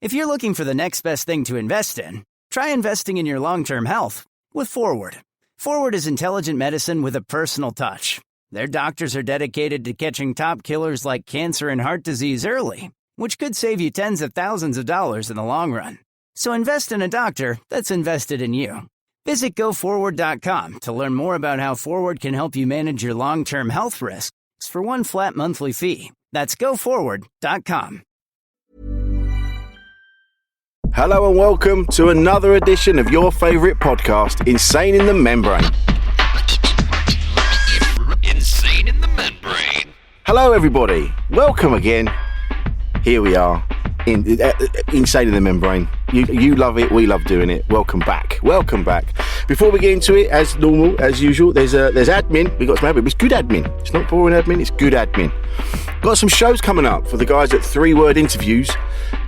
If you're looking for the next best thing to invest in, try investing in your long-term health with Forward. Forward is intelligent medicine with a personal touch. Their doctors are dedicated to catching top killers like cancer and heart disease early, which could save you tens of thousands of dollars in the long run. So invest in a doctor that's invested in you. Visit GoForward.com to learn more about how Forward can help you manage your long-term health risks for one flat monthly fee. That's GoForward.com. Hello and welcome to another edition of your favourite podcast, Insane in the Membrane. Insane in the Membrane. Hello everybody, welcome again. Here we are, Insane in the Membrane. You love it, we love doing it. Welcome back. Before we get into it, as normal, as usual, there's admin. We got some admin. It's good admin. It's not boring admin. It's good admin. Got some shows coming up for the guys at 3 Word Interviews.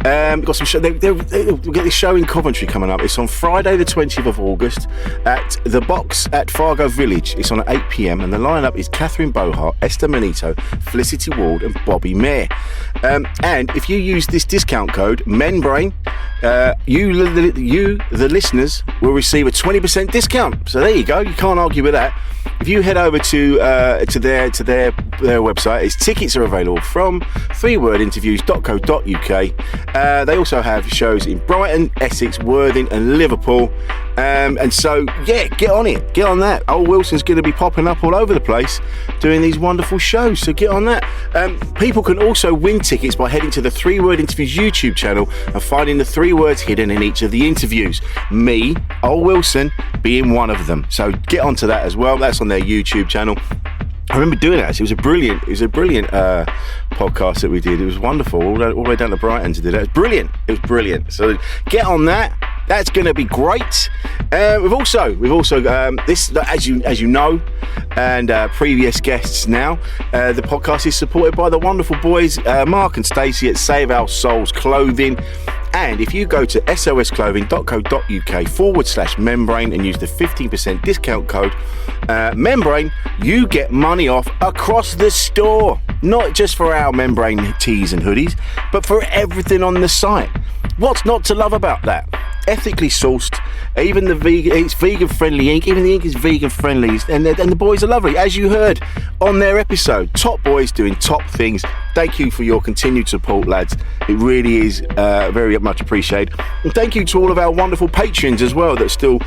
Got some show. We'll get this show in Coventry coming up. It's on Friday, the 20th of August, at the Box at Fargo Village. It's on at 8 p.m. and the lineup is Catherine Bohart, Esther Manito, Felicity Ward, and Bobby Mayer. And if you use this discount code Membrane, you, the listeners, will receive a 20% discount. So there you go. You can't argue with that. If you head over to their website, tickets are available from 3wordinterviews.co.uk. They also have shows in Brighton, Essex, Worthing, and Liverpool. And so, yeah, get on it. Get on that. Old Wilson's going to be popping up all over the place doing these wonderful shows. So get on that. People can also win tickets by heading to the 3 Word Interviews YouTube channel and finding the 3 words hidden in each of the interviews. Me, Old Wilson, being one of them. So get onto that as well. That's on their YouTube channel. I remember doing it actually. It was a brilliant podcast that we did. It was wonderful. All the way down to Brighton to do that. It was brilliant. So get on that. That's going to be great. We've also this, as you know, and previous guests now. The podcast is supported by the wonderful boys Mark and Stacey at Save Our Souls Clothing. And if you go to sosclothing.co.uk/membrane and use the 15% discount code Membrane, you get money off across the store. Not just for our Membrane tees and hoodies, but for everything on the site. What's not to love about that? Ethically sourced, even it's vegan friendly ink, even the ink is vegan friendly, and the boys are lovely, as you heard on their episode. Top boys doing top things. Thank you for your continued support, lads. It really is very much appreciated. And thank you to all of our wonderful patrons as well that are still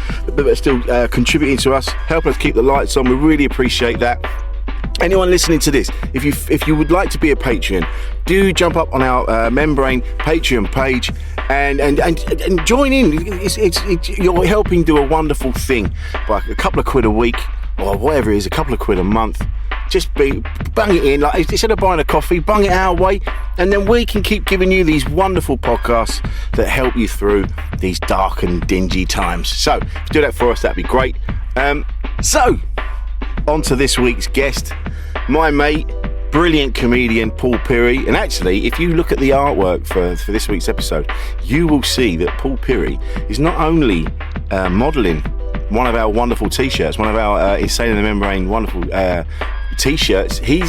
contributing to us, helping us keep the lights on. We really appreciate that. Anyone listening to this, if you would like to be a Patreon, do jump up on our Membrane Patreon page and join in. You're helping do a wonderful thing by a couple of quid a week or whatever it is, a couple of quid a month. Just bung it in, like instead of buying a coffee, bung it our way, and then we can keep giving you these wonderful podcasts that help you through these dark and dingy times. So if you do that for us, that'd be great. So on to this week's guest, my mate, brilliant comedian Paul Pirrie. And actually, if you look at the artwork for this week's episode, you will see that Paul Pirrie is not only modelling one of our wonderful t-shirts, one of our Insane in the Membrane wonderful t-shirts, he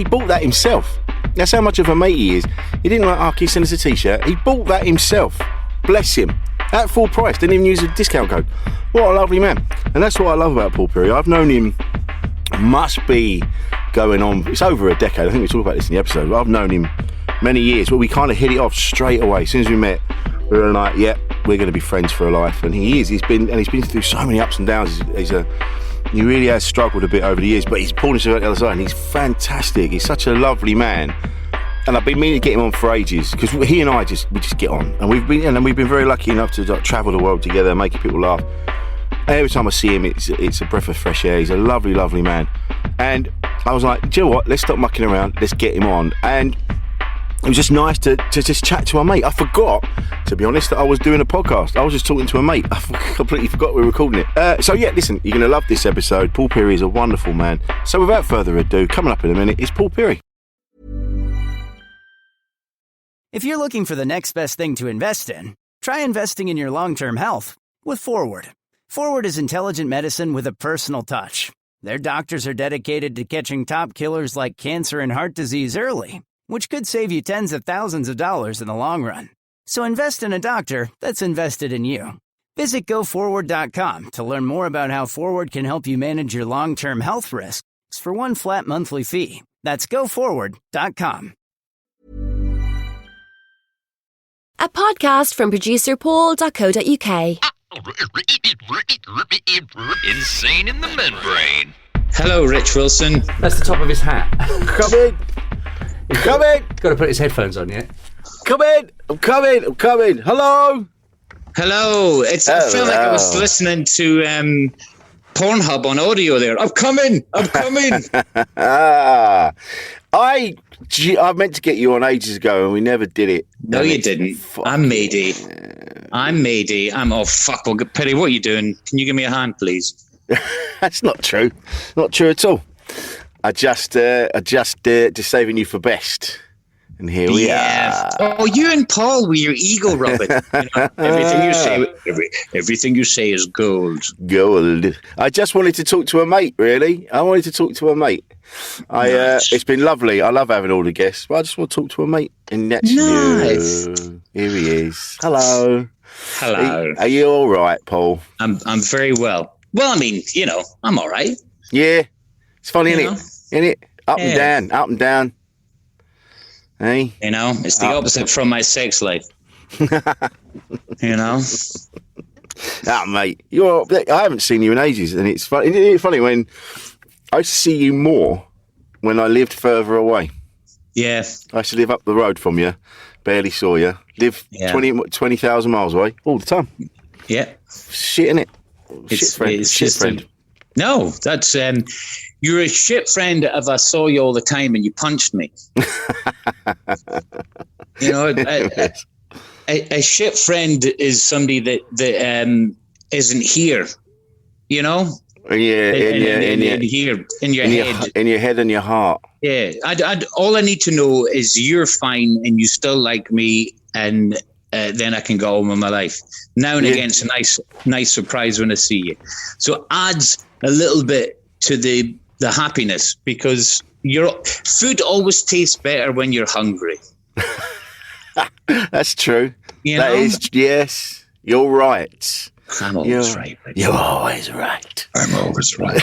bought that himself. That's how much of a mate he is. He didn't like, can you send us a t-shirt? He bought that himself. Bless him. At full price, didn't even use a discount code. What a lovely man. And that's what I love about Paul Pirrie. I've known him, must be going on, it's over a decade. I think we talked about this in the episode. I've known him many years, but we kind of hit it off straight away. As soon as we met, we were like, yeah, we're going to be friends for a life. And he is. He's been through so many ups and downs. He really has struggled a bit over the years, but he's pulled himself out the other side, and he's fantastic. He's such a lovely man. And I've been meaning to get him on for ages, because he and I we just get on. And we've been very lucky enough to travel the world together, making people laugh. And every time I see him, it's a breath of fresh air. He's a lovely, lovely man. And I was like, do you know what? Let's stop mucking around. Let's get him on. And it was just nice to just chat to a mate. I forgot, to be honest, that I was doing a podcast. I was just talking to a mate. I completely forgot we were recording it. So yeah, listen, you're going to love this episode. Paul Pirrie is a wonderful man. So without further ado, coming up in a minute is Paul Pirrie. If you're looking for the next best thing to invest in, try investing in your long-term health with Forward. Forward is intelligent medicine with a personal touch. Their doctors are dedicated to catching top killers like cancer and heart disease early, which could save you tens of thousands of dollars in the long run. So invest in a doctor that's invested in you. Visit GoForward.com to learn more about how Forward can help you manage your long-term health risks for one flat monthly fee. That's GoForward.com. A podcast from producer paul.co.uk. Insane in the membrane. Hello, Rich Wilson. That's the top of his hat. Come in. Come in. Got to put his headphones on yet. Come in. I'm coming. Hello. Hello. I felt like I was listening to Pornhub on audio there. I'm coming. I meant to get you on ages ago and we never did it. No, you didn't. I'm Mayday. Oh, fuck. Well, Perry, what are you doing? Can you give me a hand, please? That's not true. Not true at all. I just saving you for best. And here we are. Oh, you and Paul with your ego rubbing. Everything you say is gold. Gold. I just wanted to talk to a mate, really. Nice. It's been lovely. I love having all the guests, but I just want to talk to a mate. And that's nice. you. Here he is. Hello. Are you all right, Paul? I'm very well. Well, I mean, I'm all right. Yeah. It's funny, isn't it? Up and down. Hey? It's the opposite from my sex life. Mate, I haven't seen you in ages, and it's funny. Isn't it funny when I used to see you more when I lived further away? Yeah. I used to live up the road from you, barely saw you. Live 20,000 miles away all the time. Yeah. Shit, innit? Shit friend. No, that's you're a shit friend if I saw you all the time and you punched me. A shit friend is somebody that isn't here. Yeah, in your head and your heart. Yeah, all I need to know is you're fine and you still like me, and then I can go on with my life. Now and again, it's a nice surprise when I see you. So adds a little bit to the happiness, because your food always tastes better when you're hungry. That's true. Yes, you're right. I'm always right. You're always right. I'm always right.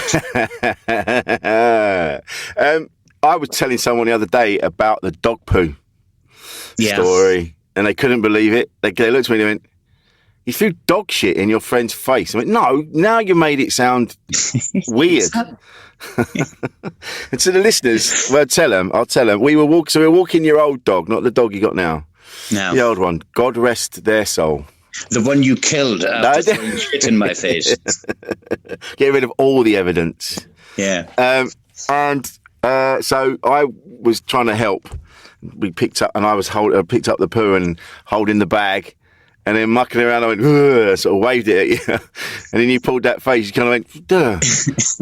I was telling someone the other day about the dog poo story, and they couldn't believe it. They looked at me and went, "You threw dog shit in your friend's face." I went, "No, now you made it sound weird." And to the listeners, I'll tell them. We were walking your old dog, not the dog you got now. No. The old one. God rest their soul. The one you killed after throwing shit in my face. Get rid of all the evidence. Yeah. So I was trying to help. We picked up, and I picked up the poo and holding the bag. And then mucking around, I went, ugh, sort of waved it at you. And then you pulled that face, you kind of went, duh.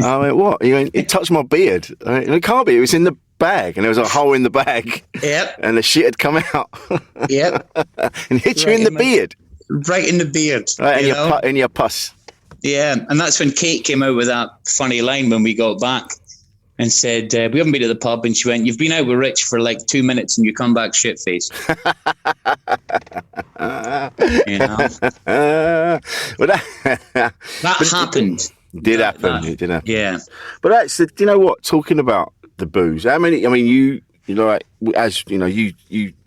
I went, what? You went, it touched my beard. I went, it can't be, it was in the bag. And there was a hole in the bag. Yep. And the shit had come out. Yep. And hit you in the beard. Right in the beard. Right, in your pus. Yeah, and that's when Kate came out with that funny line when we got back and said, we haven't been at the pub. And she went, "You've been out with Rich for like 2 minutes and you come back shit-faced." That happened. It did happen. Yeah. But that's, you know what, talking about the booze, you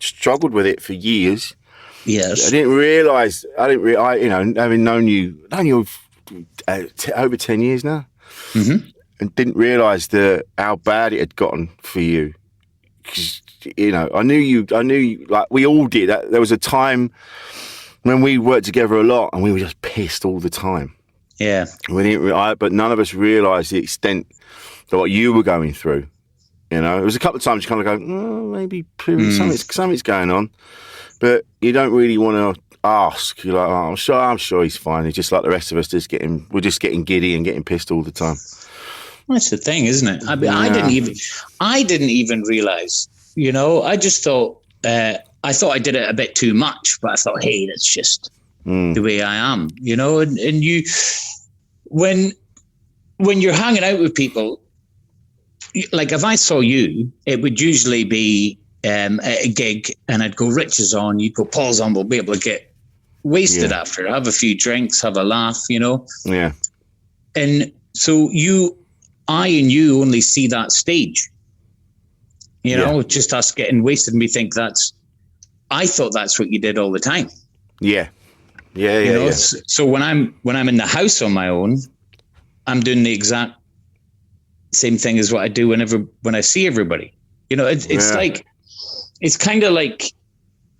struggled with it for years. Yes. I didn't realise, having known you over 10 years now. Mm-hmm. And didn't realise how bad it had gotten for you. Because, I knew you, like we all did. There was a time when we worked together a lot and we were just pissed all the time. Yeah. We didn't, but none of us realised the extent of what you were going through. It was a couple of times you kind of go, maybe something's going on. But you don't really want to ask. You're like, I'm sure he's fine. He's just like the rest of us, we're just getting giddy and getting pissed all the time. That's the thing, isn't it? I mean, I didn't even realize. I just thought I thought I did it a bit too much, but I thought, hey, that's just the way I am, And you, when you're hanging out with people, like if I saw you, it would usually be at a gig, and I'd go, Rich is on, you'd go, Paul's on, we'll be able to get wasted after, have a few drinks, have a laugh, you know? Yeah. And so I and you only see that stage, you know, just us getting wasted, and we think I thought that's what you did all the time. Yeah. Yeah. So when I'm in the house on my own, I'm doing the exact same thing as what I do when I see everybody. You know, it's like, it's kind of like,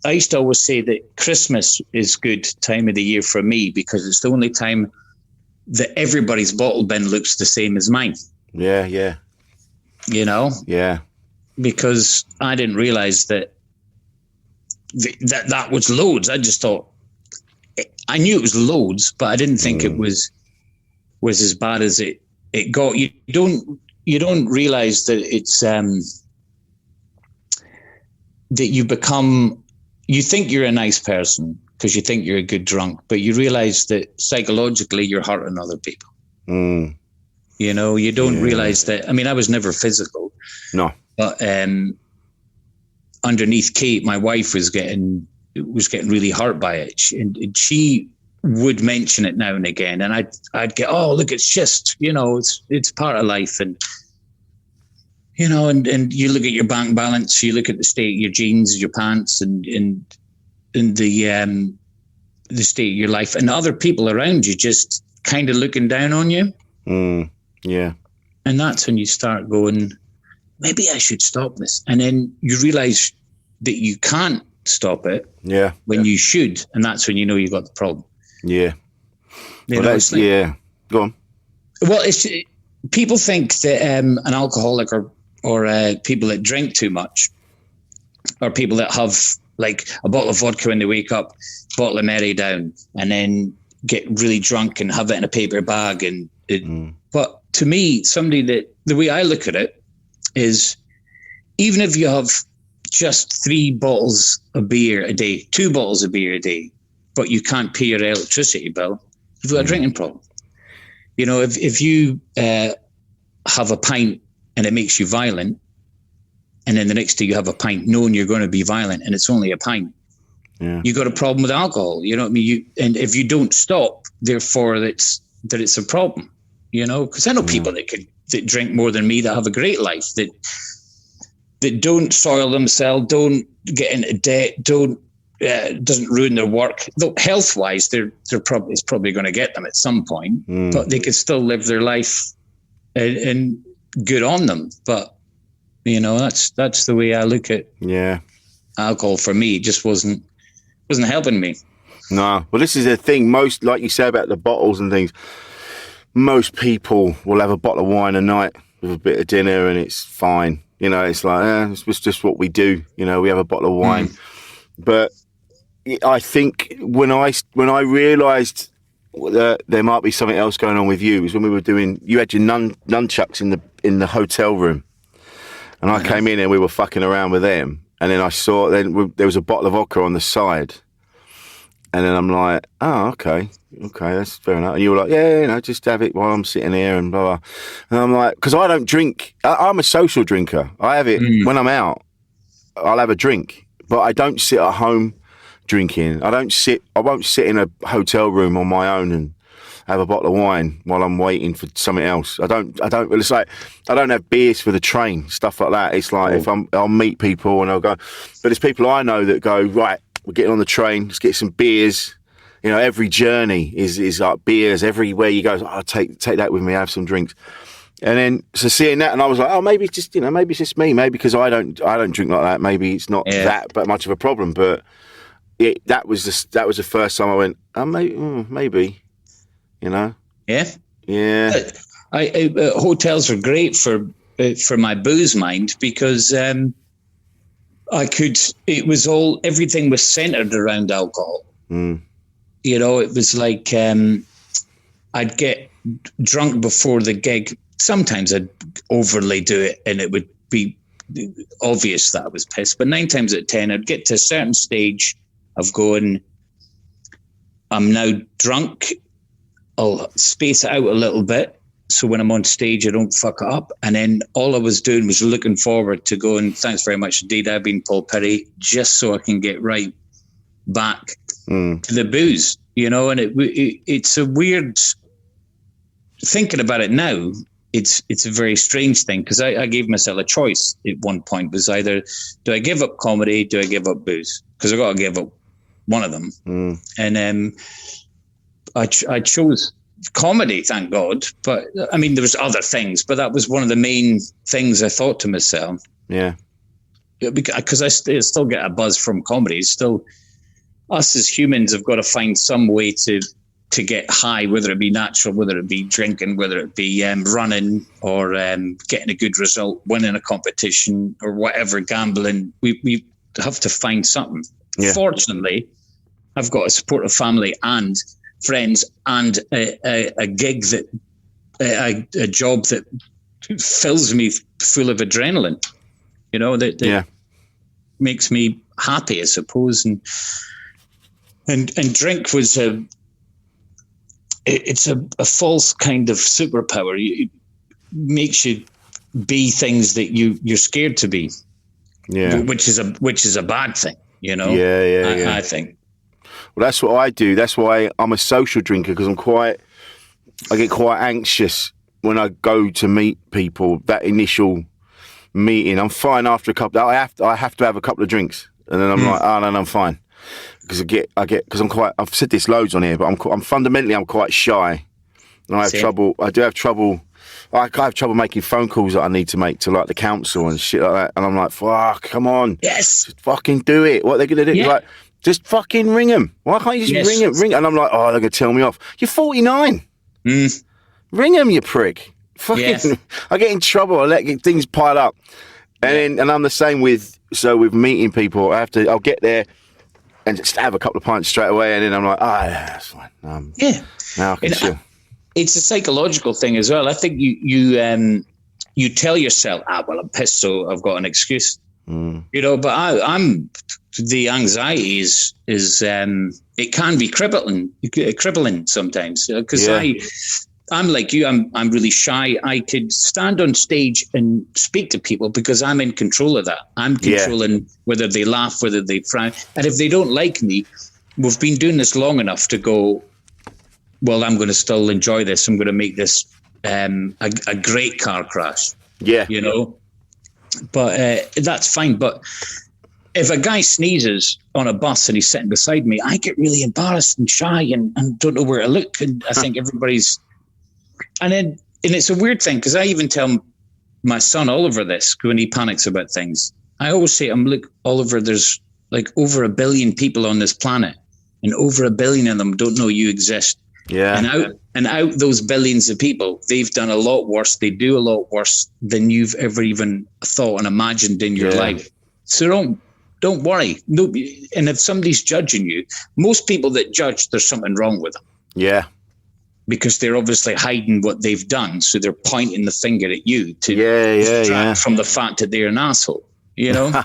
I used to always say that Christmas is good time of the year for me because it's the only time that everybody's bottle bin looks the same as mine. Yeah. You know? Yeah. Because I didn't realize that was loads. I just thought, I knew it was loads, but I didn't think it was as bad as it got. You don't realize that it's that you think you're a nice person because you think you're a good drunk, but you realize that psychologically you're hurting other people. You know, you don't realize that. I mean, I was never physical. No. But underneath Kate, my wife was getting really hurt by it. And she would mention it now and again. And I'd get, oh, look, it's just, you know, it's part of life. And, you know, and you look at your bank balance, you look at the state of your jeans, your pants, and the state of your life, and other people around you just kind of looking down on you. Yeah. And that's when you start going, maybe I should stop this. And then you realize that you can't stop it when you should. And that's when you know you've got the problem. Yeah. Go on. Well, people think that an alcoholic or people that drink too much, or people that have like a bottle of vodka when they wake up, bottle of Mary down, and then get really drunk and have it in a paper bag. But to me, the way I look at it is, even if you have just 3 bottles of beer a day, 2 bottles of beer a day, but you can't pay your electricity bill, you've got a drinking problem. You know, if you have a pint and it makes you violent, and then the next day you have a pint knowing you're going to be violent and it's only a pint, you got a problem with alcohol. You know what I mean? And if you don't stop, therefore it's a problem. You know, because I know people that drink more than me that have a great life, that don't soil themselves, don't get into debt, doesn't ruin their work. Though health wise, it's probably going to get them at some point, but they could still live their life and good on them. But you know, that's the way I look at alcohol. For me, it just wasn't helping me. No, well, this is the thing. Most, like you say about the bottles and things, most people will have a bottle of wine a night with a bit of dinner and it's fine. You know, it's like, it's just what we do. You know, we have a bottle of wine. But I think when I realised that there might be something else going on with you was when we were you had your nunchucks in the hotel room, and I came in and we were fucking around with them, and then I saw there was a bottle of vodka on the side, and then I'm like, oh, okay, that's fair enough. And you were like, yeah, you know, just have it while I'm sitting here and blah, blah. And I'm like, because I don't drink. I'm a social drinker. I have it when I'm out. I'll have a drink, but I don't sit at home drinking. I won't sit in a hotel room on my own and have a bottle of wine while I'm waiting for something else. I don't. It's like I don't have beers for the train, stuff like that. It's like I'll meet people and I'll go, but there's people I know that go, right, we're getting on the train, let's get some beers. You know, every journey is like beers. Everywhere you go, I'll take that with me, have some drinks. And then, so seeing that, and I was like, oh, maybe it's just, maybe it's just me. Maybe because I don't drink like that. Maybe it's not that much of a problem. But that was the first time I went, oh, maybe, you know. Yeah. Yeah. Hotels were great for my booze mind because everything was centered around alcohol. You know, it was like I'd get drunk before the gig. Sometimes I'd overly do it and it would be obvious that I was pissed. But 9 times out of 10, I'd get to a certain stage of going, I'm now drunk. I'll space it out a little bit So when I'm on stage, I don't fuck it up. And then all I was doing was looking forward to going, thanks very much indeed, I've been Paul Perry, just so I can get right back to the booze, you know. And it's a weird, thinking about it now, it's a very strange thing, because I gave myself a choice at one point. Was either, do I give up comedy, do I give up booze? Because I got to give up one of them. And I chose comedy, thank God. But I mean, there was other things, but that was one of the main things I thought to myself. Yeah. Because I still get a buzz from comedy. It's still, us as humans have got to find some way to get high, whether it be natural, whether it be drinking, whether it be running, or getting a good result, winning a competition, or whatever, gambling. We have to find something. Yeah. Fortunately, I've got a supportive family and friends and a gig that a job that fills me full of adrenaline, you know, that makes me happy, I suppose. And drink was it's a false kind of superpower. It makes you be things that you're scared to be. Yeah, which is a bad thing, you know. I think. Well, that's what I do. That's why I'm a social drinker, because I get quite anxious when I go to meet people. That initial meeting, I'm fine after a couple. I have to have a couple of drinks, and then I'm like, oh no, I'm fine. Because because I'm quite. I've said this loads on here, but I'm fundamentally quite shy, and I have trouble. I do have trouble. I have trouble making phone calls that I need to make to like the council and shit like that. And I'm like, fuck, come on, just fucking do it. What are they gonna do? Like, just fucking ring them. Why can't you just ring? And I'm like, oh, they're gonna tell me off. You're 49. Ring them, you prick. Fucking, I get in trouble. I let things pile up, and I'm the same with meeting people. I'll get there and just have a couple of pints straight away, and then I'm like, that's fine. Now I can chill. It's a psychological thing as well. I think you tell yourself, well, I'm pissed, so I've got an excuse. You know, but I'm the anxiety is it can be crippling sometimes, because I'm like you. I'm really shy. I could stand on stage and speak to people because I'm in control of that. I'm controlling whether they laugh, whether they frown, and if they don't like me, we've been doing this long enough to go, well, I'm going to still enjoy this. I'm going to make this a great car crash. Yeah, you know. But that's fine. But if a guy sneezes on a bus and he's sitting beside me, I get really embarrassed and shy and don't know where to look. And I think everybody's... And it's a weird thing, because I even tell my son Oliver this when he panics about things. I always say to him, look, Oliver, there's like over 1 billion people on this planet, and over 1 billion of them don't know you exist. Yeah. And out those billions of people, they've done a lot worse. They do a lot worse than you've ever even thought and imagined in your life. So don't worry. No, and if somebody's judging you, most people that judge, there's something wrong with them. Yeah. Because they're obviously hiding what they've done. So they're pointing the finger at you to distract from the fact that they're an asshole. You know?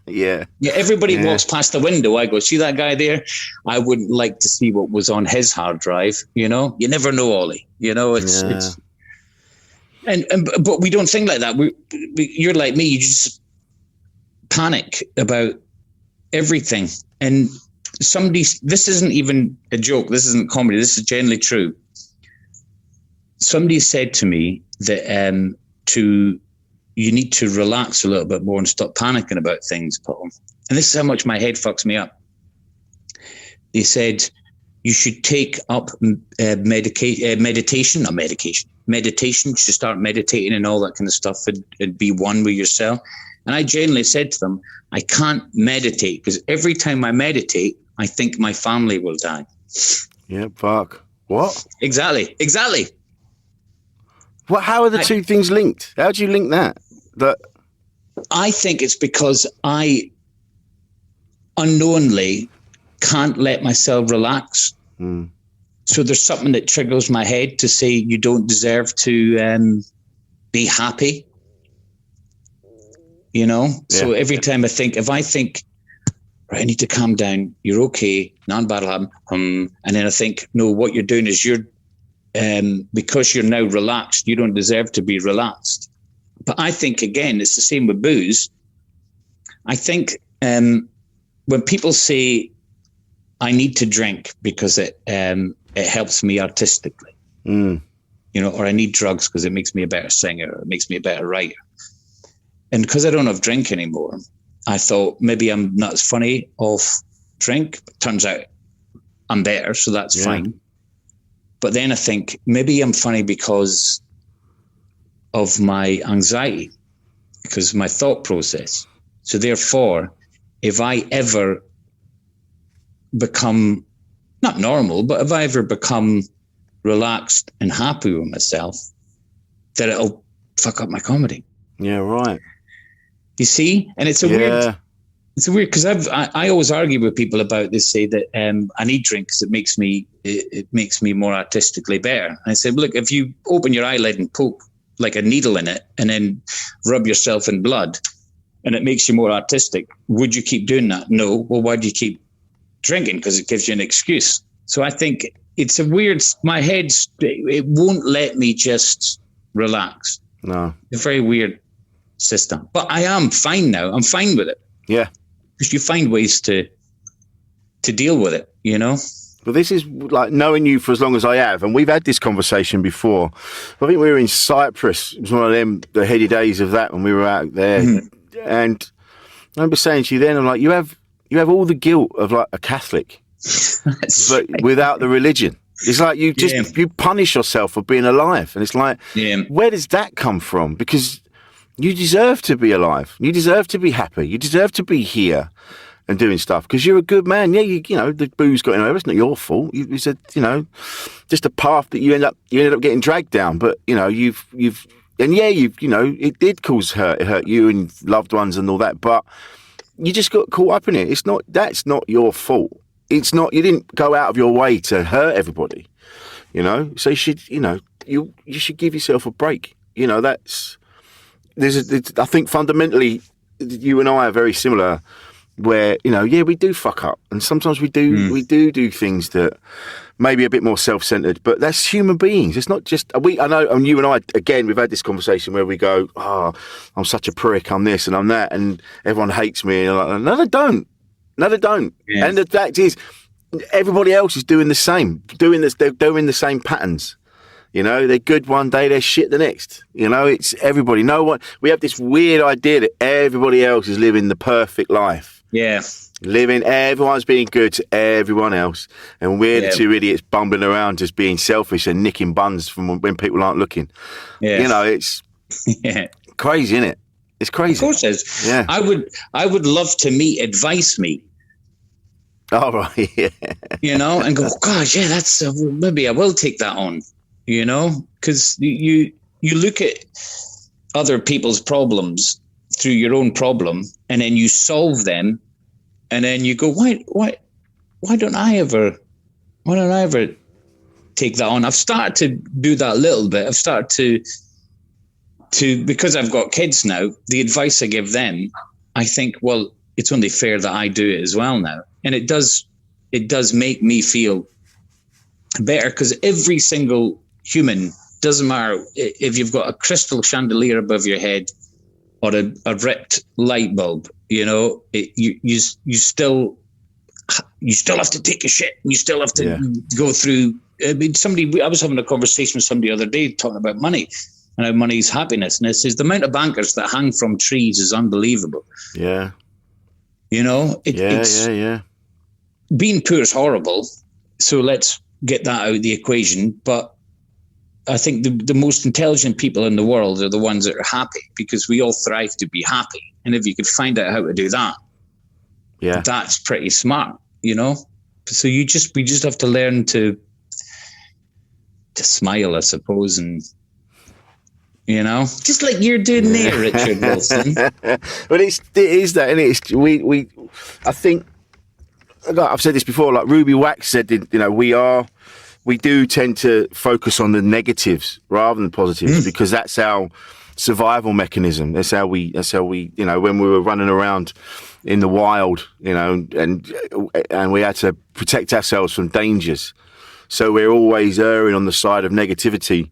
Everybody walks past the window. I go, see that guy there? I wouldn't like to see what was on his hard drive. You know, you never know, Ollie. You know, it's but we don't think like that. You're like me. You just panic about everything. And this isn't even a joke. This isn't comedy. This is generally true. Somebody said to me that you need to relax a little bit more and stop panicking about things, Paul. And this is how much my head fucks me up. They said you should take up meditation. You should start meditating and all that kind of stuff and be one with yourself. And I genuinely said to them, I can't meditate because every time I meditate, I think my family will die. Yeah, fuck. What? Exactly. Well, how are the two things linked? How do you link that? I think it's because I unknowingly can't let myself relax. So there's something that triggers my head to say you don't deserve to be happy. You know? So every time if I think, right, I need to calm down, you're okay, nothing bad will happen. And then I think, no, what you're doing is you're because you're now relaxed, you don't deserve to be relaxed. But I think, again, it's the same with booze. I think when people say, I need to drink because it helps me artistically, or I need drugs because it makes me a better singer, or it makes me a better writer. And because I don't have drink anymore, I thought maybe I'm not as funny off drink. Turns out I'm better, so that's fine. But then I think maybe I'm funny because of my anxiety, because of my thought process. So therefore, if I ever become, not normal, but if I ever become relaxed and happy with myself, that it'll fuck up my comedy. Yeah, right. You see? And it's a weird, because I always argue with people about this, say that I need drink because it makes me more artistically better. And I said, look, if you open your eyelid and poke like a needle in it and then rub yourself in blood and it makes you more artistic, would you keep doing that? No. Well, why do you keep drinking? Because it gives you an excuse. So I think it's a weird, my head's, it won't let me just relax. No. It's a very weird system. But I am fine now. I'm fine with it. Yeah. Because you find ways to deal with it, But this is like knowing you for as long as I have, and we've had this conversation before. I think we were in Cyprus. It was one of the heady days of that when we were out there. Mm-hmm. And I remember saying to you then, I'm like, you have all the guilt of like a Catholic, but without the religion. It's like you just you punish yourself for being alive, and it's like, where does that come from? Because you deserve to be alive. You deserve to be happy. You deserve to be here and doing stuff because you're a good man. Yeah, you know the booze got in over. It's not your fault. You said just a path that you ended up getting dragged down. But you've it did cause hurt you and loved ones and all that. But you just got caught up in it. That's not your fault. It's not. You didn't go out of your way to hurt everybody. So you should you should give yourself a break. I think fundamentally you and I are very similar. Where we do fuck up, and sometimes we do things that maybe a bit more self-centered, but that's human beings. It's not just I know, and you and I again, we've had this conversation where we go, "Oh, I'm such a prick. I'm this and I'm that," and everyone hates me. And I'm like, no, they don't. Yeah. And the fact is, everybody else is doing the same. They're doing the same patterns. They're good one day, they're shit the next. It's everybody. No one. We have this weird idea that everybody else is living the perfect life. Yeah. Everyone's being good to everyone else. And we're the two idiots bumbling around just being selfish and nicking buns from when people aren't looking. Yeah. It's crazy, isn't it? It's crazy. Of course it is. Yeah. I would love to meet Advice Me. Oh, right, yeah. And go, gosh, yeah, that's, maybe I will take that on, because you look at other people's problems through your own problem, and then you solve them, and then you go, why don't I ever take that on? I've started to do that a little bit. I've started to because I've got kids now, the advice I give them, I think, well, it's only fair that I do it as well now. And it does make me feel better, because every single human, doesn't matter if you've got a crystal chandelier above your head or a ripped light bulb, you still have to take a shit. You still have to go through. I mean, I was having a conversation with somebody the other day talking about money and how money is happiness. And it says the amount of bankers that hang from trees is unbelievable. Yeah. It's being poor is horrible. So let's get that out of the equation. But I think the most intelligent people in the world are the ones that are happy, because we all thrive to be happy. And if you could find out how to do that, that's pretty smart, So we just have to learn to smile, I suppose, and just like you're doing there, Richard Wilson. But it is that, and it's I think I've said this before. Like Ruby Wax said, we do tend to focus on the negatives rather than the positives, because that's our survival mechanism. That's how we when we were running around in the wild, and we had to protect ourselves from dangers. So we're always erring on the side of negativity.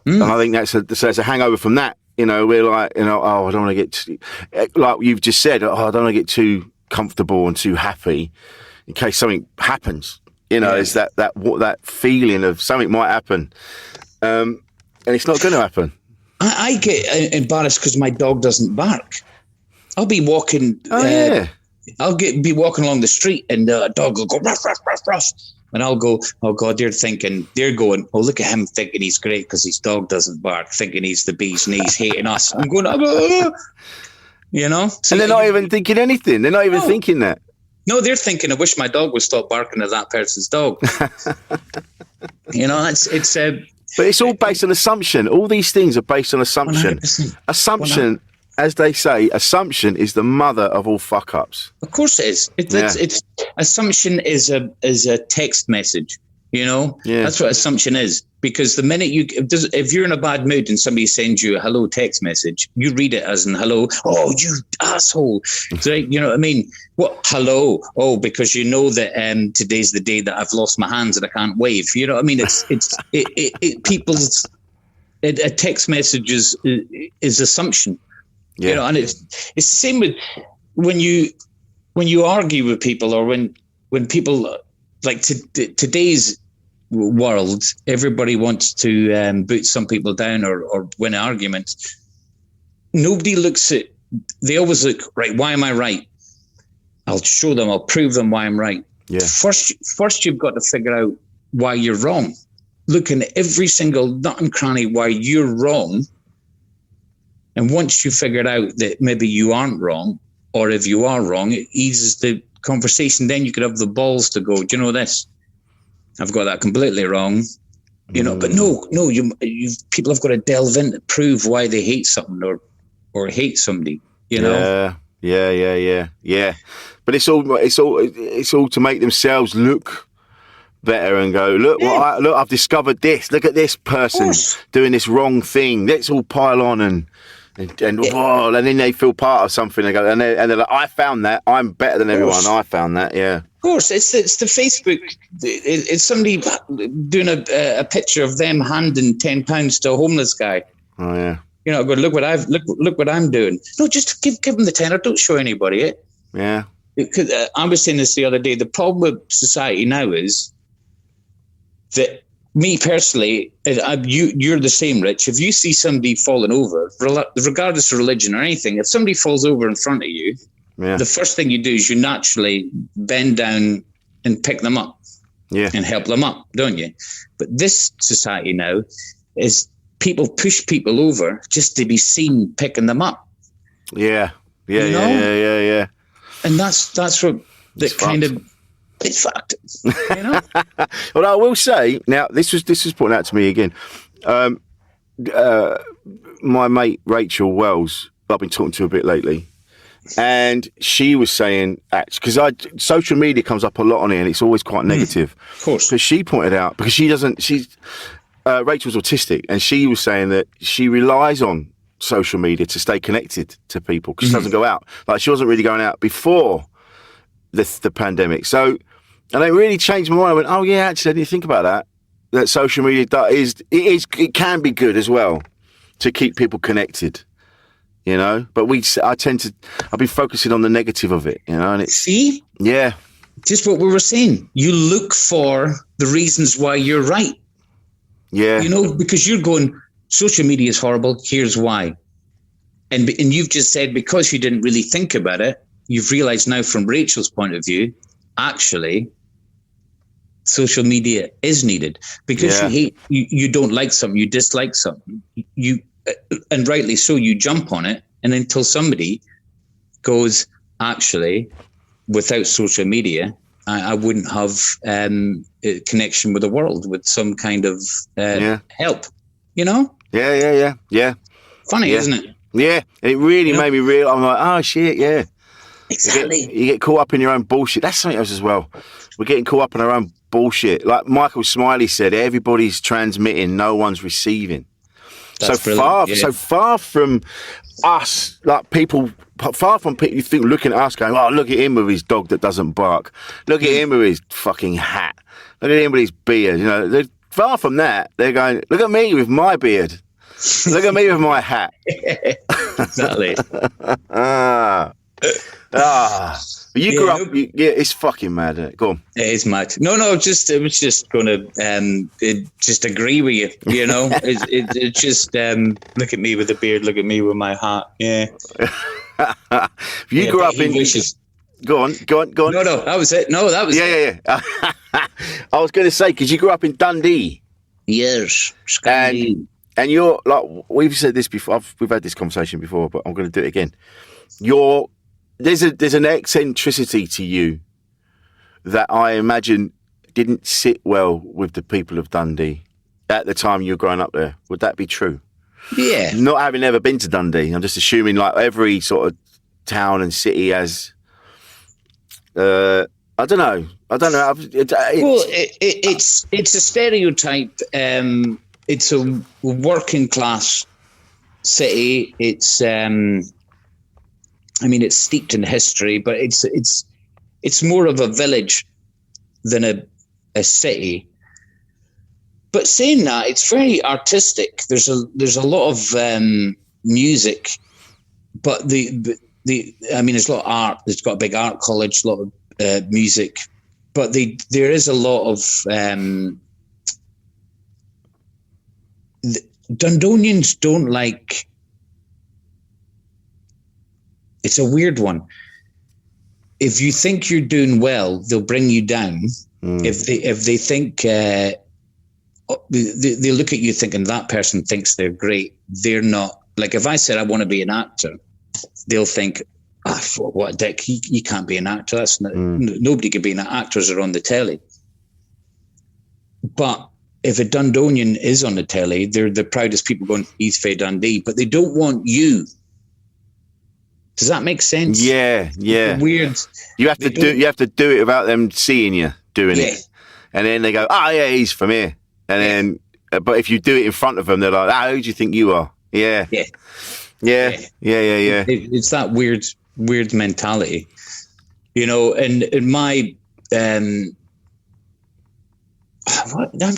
And I think that's a hangover from that. You know, we're like, you know, oh, I don't want to get too, like you've just said, oh, I don't want to get too comfortable and too happy in case something happens. You know, it's that feeling of something might happen, and it's not going to happen. I get embarrassed because my dog doesn't bark. I'll be walking. I'll be walking along the street, and the dog will go ruff, ruff, ruff, ruff. And I'll go, oh God, they're going, oh, look at him thinking he's great because his dog doesn't bark, thinking he's the bee's knees, hating us. I'm going, you know? So and they're not even thinking anything. They're not even thinking that. No, they're thinking, I wish my dog would stop barking at that person's dog. You know, it's but it's all based on assumption. All these things are based on assumption. 100%. Assumption, as they say, assumption is the mother of all fuck-ups. Of course it is. It's assumption is a text message, you know? Yeah. That's what assumption is. Because the minute if you're in a bad mood and somebody sends you a hello text message, you read it as in hello. Oh, you asshole. So, you know what I mean? What? Hello. Oh, because you know that today's the day that I've lost my hands and I can't wave. You know what I mean? A text message is assumption. Yeah. You know, and it's the same with when you argue with people, or when people like today's world, everybody wants to boot some people down or win arguments. Nobody looks at. They always look right. Why am I right? I'll show them. I'll prove them why I'm right. Yeah. First, you've got to figure out why you're wrong. Looking at every single nut and cranny why you're wrong. And once you figured out that maybe you aren't wrong, or if you are wrong, it eases the conversation. Then you could have the balls to go, do you know this? I've got that completely wrong. You know, but no, you people have got to delve in to prove why they hate something or hate somebody, you know? Yeah. But it's all to make themselves look better and go, look, I've discovered this. Look at this person doing this wrong thing. Let's all pile on and then they feel part of something. They go and they're like, I found that. I'm better than everyone. I found that. Yeah. Of course, it's the Facebook. It's somebody doing a picture of them handing £10 to a homeless guy. Oh yeah. You know, go look what I'm doing. No, just give them the tenner. Don't show anybody it. Yeah. Because I was saying this the other day. The problem with society now is that me personally, you're the same, Rich. If you see somebody falling over, regardless of religion or anything, if somebody falls over in front of you, the first thing you do is you naturally bend down and pick them up and help them up, don't you? But this society now is people push people over just to be seen picking them up. Yeah. And that's what the kind of... It's fucked. You know? Well, I will say now. This was pointed out to me again. My mate Rachel Wells, I've been talking to a bit lately, and she was saying, because social media comes up a lot on here, and it's always quite negative. Of course, because she pointed out because Rachel's autistic, and she was saying that she relies on social media to stay connected to people because she doesn't go out. Like she wasn't really going out before the pandemic, so. And it really changed my mind. I went, oh yeah, actually, I didn't think about that. That social media it can be good as well to keep people connected, you know. But I've been focusing on the negative of it, you know. And just what we were saying. You look for the reasons why you're right. Yeah, you know, because you're going, social media is horrible. Here's why, and you've just said because you didn't really think about it, you've realised now from Rachel's point of view, actually. Social media is needed because you don't like something, you dislike something, and rightly so, you jump on it, and until somebody goes, actually, without social media, I wouldn't have a connection with the world, with some kind of help, you know? Yeah. Funny, isn't it? Yeah, it really made me real. I'm like, oh shit, yeah. Exactly. You get caught up in your own bullshit. That's something else as well. We're getting caught up in our own bullshit. Like Michael Smiley said, everybody's transmitting, no one's receiving. That's so far from us, like people, far from people you think looking at us going, oh, look at him with his dog that doesn't bark. Look at him with his fucking hat. Look at him with his beard. You know, they're far from that. They're going, look at me with my beard. Look at me with my hat. Exactly. You grew up. It's fucking mad, isn't it? Go on. It is mad. No, it was just going to just agree with you. You know, it just look at me with the beard. Look at me with my hat. Yeah. You grew up in. Go on. No, that was it. No, that was it. Yeah. I was going to say, because you grew up in Dundee. Yes. And you're like, we've said this before. We've had this conversation before, but I'm going to do it again. There's an eccentricity to you that I imagine didn't sit well with the people of Dundee at the time you were growing up there. Would that be true? Yeah. Not having ever been to Dundee, I'm just assuming like every sort of town and city has. I don't know. It's a stereotype. It's a working class city. It's it's steeped in history, but it's more of a village than a city. But saying that, it's very artistic. There's a lot of music, but there's a lot of art. There's got a big art college, a lot of music, but there is a lot of Dundonians don't like. It's a weird one. If you think you're doing well, they'll bring you down. If they think they look at you thinking that person thinks they're great, they're not. Like if I said I want to be an actor, they'll think, what a dick! You can't be an actor. That's not, nobody could be an actor. Actors are on the telly. But if a Dundonian is on the telly, they're the proudest people going, he's fae Dundee, but they don't want you. Does that make sense? Yeah. Weird. You have to do it without them seeing you doing it, and then they go, he's from here. And then, but if you do it in front of them, they're like, who do you think you are? Yeah. It's that weird mentality, you know. And in my, I'm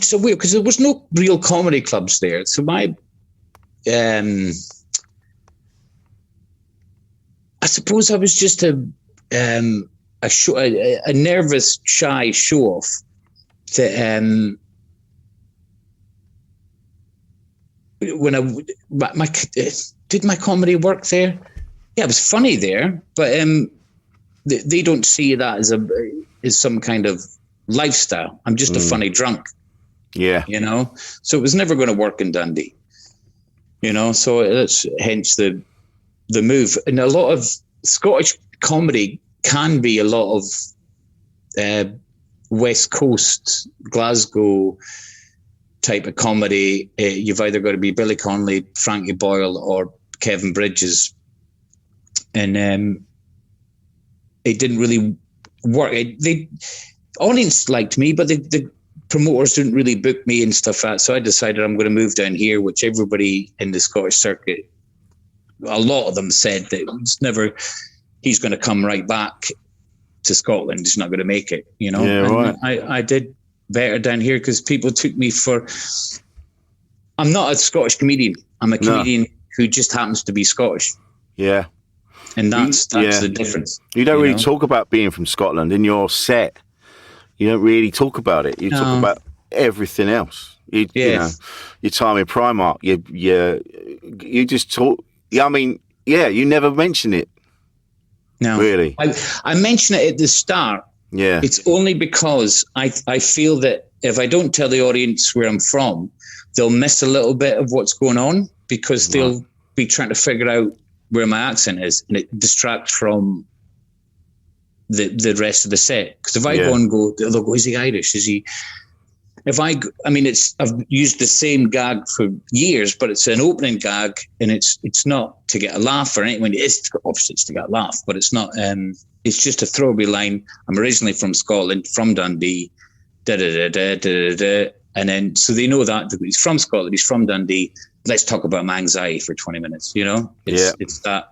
so weird because there was no real comedy clubs there. So my, I suppose I was just a nervous, shy show off that when I did my comedy work there. Yeah, it was funny there, but they don't see that as some kind of lifestyle. I'm just a funny drunk. Yeah, you know. So it was never going to work in Dundee. You know, so that's hence the move. And a lot of Scottish comedy can be a lot of West Coast, Glasgow type of comedy. You've either got to be Billy Connolly, Frankie Boyle, or Kevin Bridges. And it didn't really work. The audience liked me, but the promoters didn't really book me and stuff like that. So I decided I'm going to move down here, which everybody in the Scottish circuit, a lot of them said that it's never, he's going to come right back to Scotland. He's not going to make it, you know. Yeah, right. I did better down here because people took me for, I'm not a Scottish comedian. I'm a comedian who just happens to be Scottish. Yeah. And that's the difference. You don't really talk about being from Scotland in your set. You don't really talk about it. You talk about everything else. You know, your time in Primark. You just talk. Yeah, I mean, you never mention it. No, really. I mention it at the start. Yeah, it's only because I feel that if I don't tell the audience where I'm from, they'll miss a little bit of what's going on because they'll be trying to figure out where my accent is, and it distracts from the rest of the set. Because if I go and go, they'll go, is he Irish? Is he? I've used the same gag for years, but it's an opening gag, and it's not to get a laugh or anything. Obviously it's to get a laugh, but it's not. It's just a throwaway line. I'm originally from Scotland, from Dundee, and then so they know that he's from Scotland, he's from Dundee. Let's talk about my anxiety for 20 minutes. You know, it's that.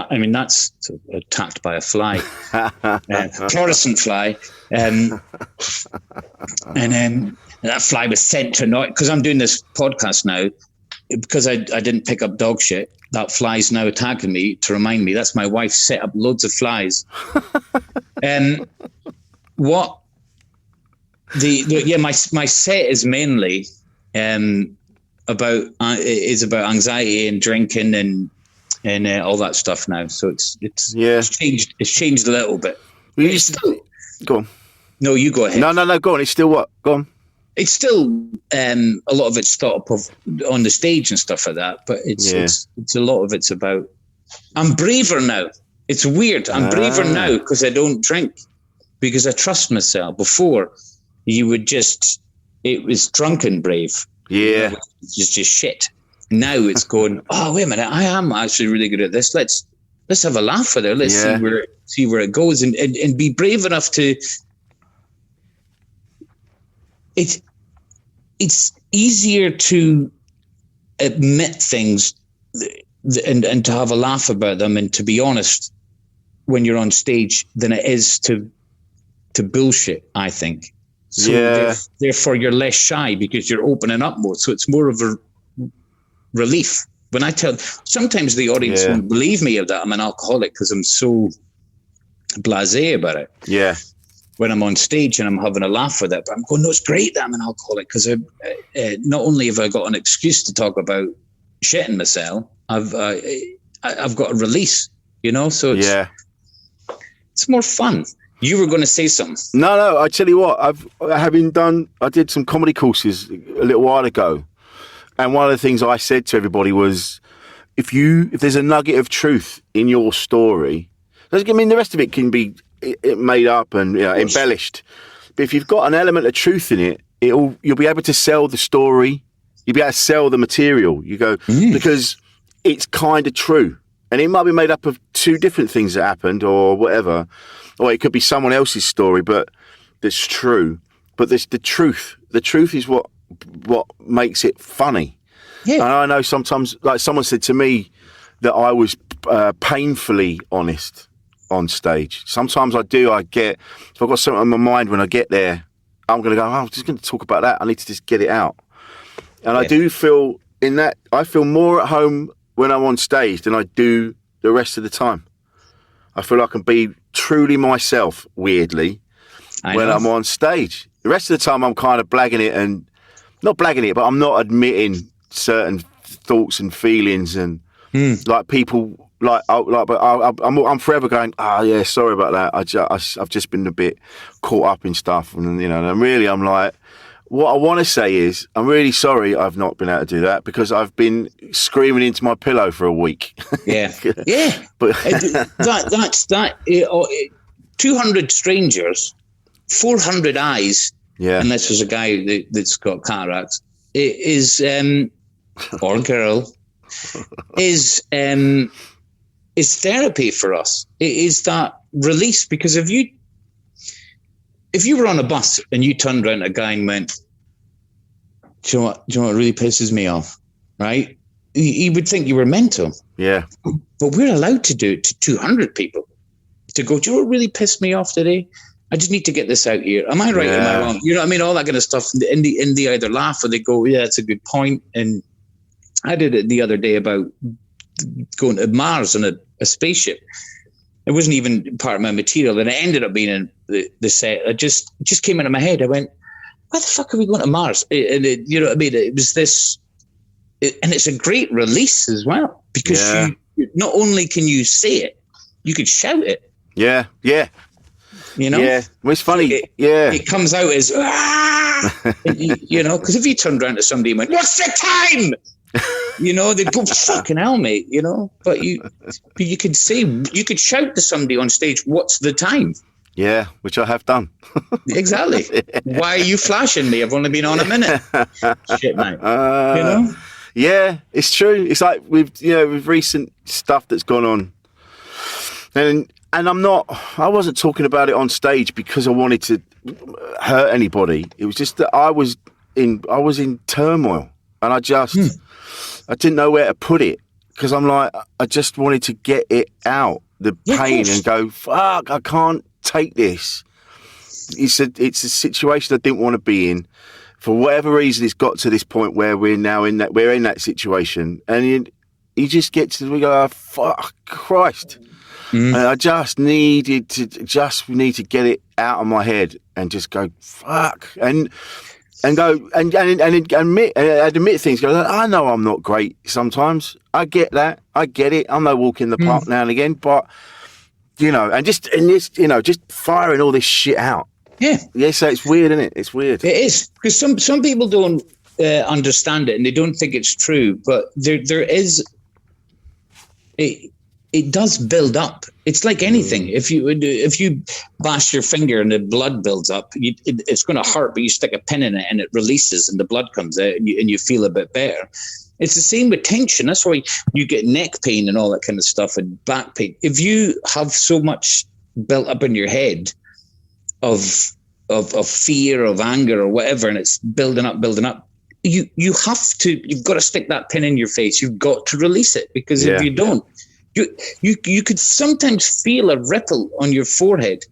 I mean, that's attacked by a fly, Protestant fly. And that fly was sent to annoy, because I'm doing this podcast now, because I didn't pick up dog shit. That fly's now attacking me to remind me. That's my wife set up loads of flies. My set is mainly about anxiety and drinking and all that stuff now. So it's changed. It's changed a little bit. Go on. No, you go ahead. No. Go on. It's still what? Go on. It's still a lot of it's thought of on the stage and stuff like that, but it's a lot of it's about. I'm braver now. It's weird. I'm braver now because I don't drink, because I trust myself. Before, you would it was drunken brave. Yeah, it's just shit. Now it's going. Oh, wait a minute! I am actually really good at this. Let's have a laugh with it. Let's see where it goes, and be brave enough to. It's easier to admit things and to have a laugh about them and to be honest when you're on stage than it is to bullshit, I think. So therefore you're less shy because you're opening up more. So it's more of a relief. When I sometimes the audience won't believe me that I'm an alcoholic because I'm so blasé about it. Yeah. When I'm on stage and I'm having a laugh with it, but I'm going, no, it's great that I'm an alcoholic because not only have I got an excuse to talk about shitting myself, I've got a release, so it's more fun. You were going to say something. No, I tell you what, I did some comedy courses a little while ago. And one of the things I said to everybody was, if there's a nugget of truth in your story, I mean, the rest of it can be made up and embellished, but if you've got an element of truth in it, you'll be able to sell the story. You'll be able to sell the material. You go because it's kind of true, and it might be made up of two different things that happened or whatever, or it could be someone else's story, but that's true. But there's the truth. The truth is what makes it funny. Yeah. And I know sometimes, like someone said to me, that I was painfully honest on stage. Sometimes I get, if I've got something on my mind when I get there, I'm going to go, I'm just going to talk about that. I need to just get it out. And I do feel I feel more at home when I'm on stage than I do the rest of the time. I feel I can be truly myself, weirdly, when I'm on stage. The rest of the time I'm kind of blagging it and, not blagging it, but I'm not admitting certain thoughts and feelings and like people... but I'm forever going, sorry about that. I've just been a bit caught up in stuff, and and really I'm like, what I want to say is, I'm really sorry I've not been able to do that because I've been screaming into my pillow for a week. Yeah. But that's 200 strangers, 400 eyes. Yeah. And this was a guy that's got cataracts. It is or girl is therapy for us. It is that release, because if you were on a bus and you turned around to a guy and went, do you know what really pisses me off, right? He would think you were mental. Yeah. But we're allowed to do it to 200 people. To go, do you know what really pissed me off today? I just need to get this out here. Am I right? Am I wrong? You know what I mean? All that kind of stuff. And they either laugh or they go, yeah, that's a good point. And I did it the other day about going to Mars on a spaceship. It wasn't even part of my material, and it ended up being in the set. It just came into my head. I went, why the fuck are we going to Mars? And you know what I mean? It was this, and it's a great release as well, because you not only can you say it, you could shout it. Yeah. You know? Yeah. Well, it's funny. It comes out as, you know, because if you turned around to somebody and went, what's the time? You know, they'd go, fucking hell, mate, you know? But you could say, you could shout to somebody on stage, what's the time? Yeah, which I have done. Exactly. Why are you flashing me? I've only been on a minute. Shit, mate. You know? Yeah, it's true. It's like with recent stuff that's gone on. And I wasn't talking about it on stage because I wanted to hurt anybody. It was just that I was in turmoil, and I didn't know where to put it, because I'm like, I just wanted to get it out, the pain, and go, fuck, I can't take this. it's a situation I didn't want to be in. For whatever reason, it's got to this point where we're in that situation, and you just get to, we go, oh, fuck Christ. And I just need to get it out of my head and just go, fuck. And go, and admit things. Go, I know I'm not great sometimes. I get that. I get it. I'm no walk in the park now and again, but, just firing all this shit out. Yeah. Yeah, so it's weird, isn't it? It's weird. It is, because some people don't understand it and they don't think it's true, but there is... It does build up. It's like anything. If you bash your finger and the blood builds up, it's going to hurt, but you stick a pin in it and it releases and the blood comes out and you feel a bit better. It's the same with tension. That's why you get neck pain and all that kind of stuff and back pain. If you have so much built up in your head of fear, of anger or whatever, and it's building up, you've got to stick that pin in your face. You've got to release it, because if you don't, you could sometimes feel a ripple on your forehead.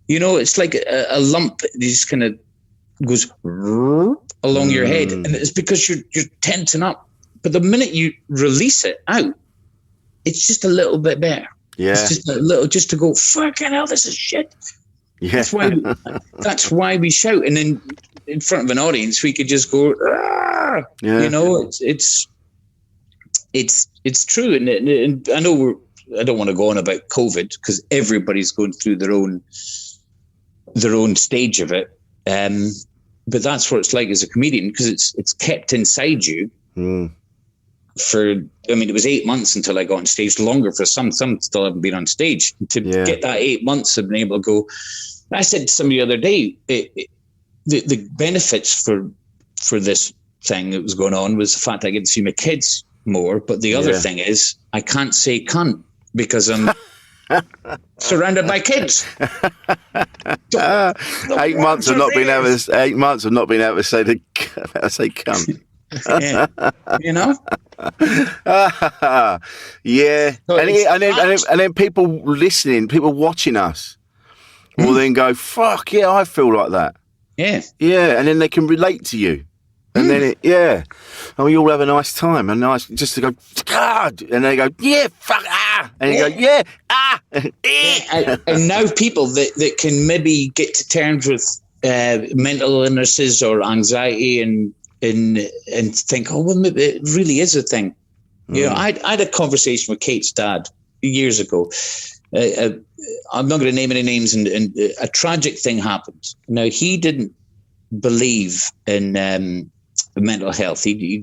It's like a lump that just kind of goes along your head, and it's because you're tensing up. But the minute you release it out, it's just a little bit better. Yeah, it's just a little, just to go, fucking hell, this is shit. Yeah, that's why we shout, and then in front of an audience we could just go, ah! Yeah. It's true, and I know I don't want to go on about COVID because everybody's going through their own stage of it, but that's what it's like as a comedian, because it's kept inside you for. I mean, it was 8 months until I got on stage. Longer for some still haven't been on stage. To get that 8 months of being able to go. I said to somebody the other day, the benefits for this thing that was going on was the fact I get to see my kids more, but the other thing is I can't say cunt because I'm surrounded by kids. 8 months of not being able to. 8 months of not being able to say cunt. Yeah, yeah, so and then people listening, people watching us will then go, "Fuck yeah, I feel like that." Yeah, and then they can relate to you. And then we all have a nice time, and nice just to go, God, and they go, yeah, fuck, ah, and you go, yeah, ah, and now people that can maybe get to terms with mental illnesses or anxiety and think, oh, well, maybe it really is a thing. I had a conversation with Kate's dad years ago. I'm not going to name any names, and a tragic thing happened. Now, he didn't believe in mental health. He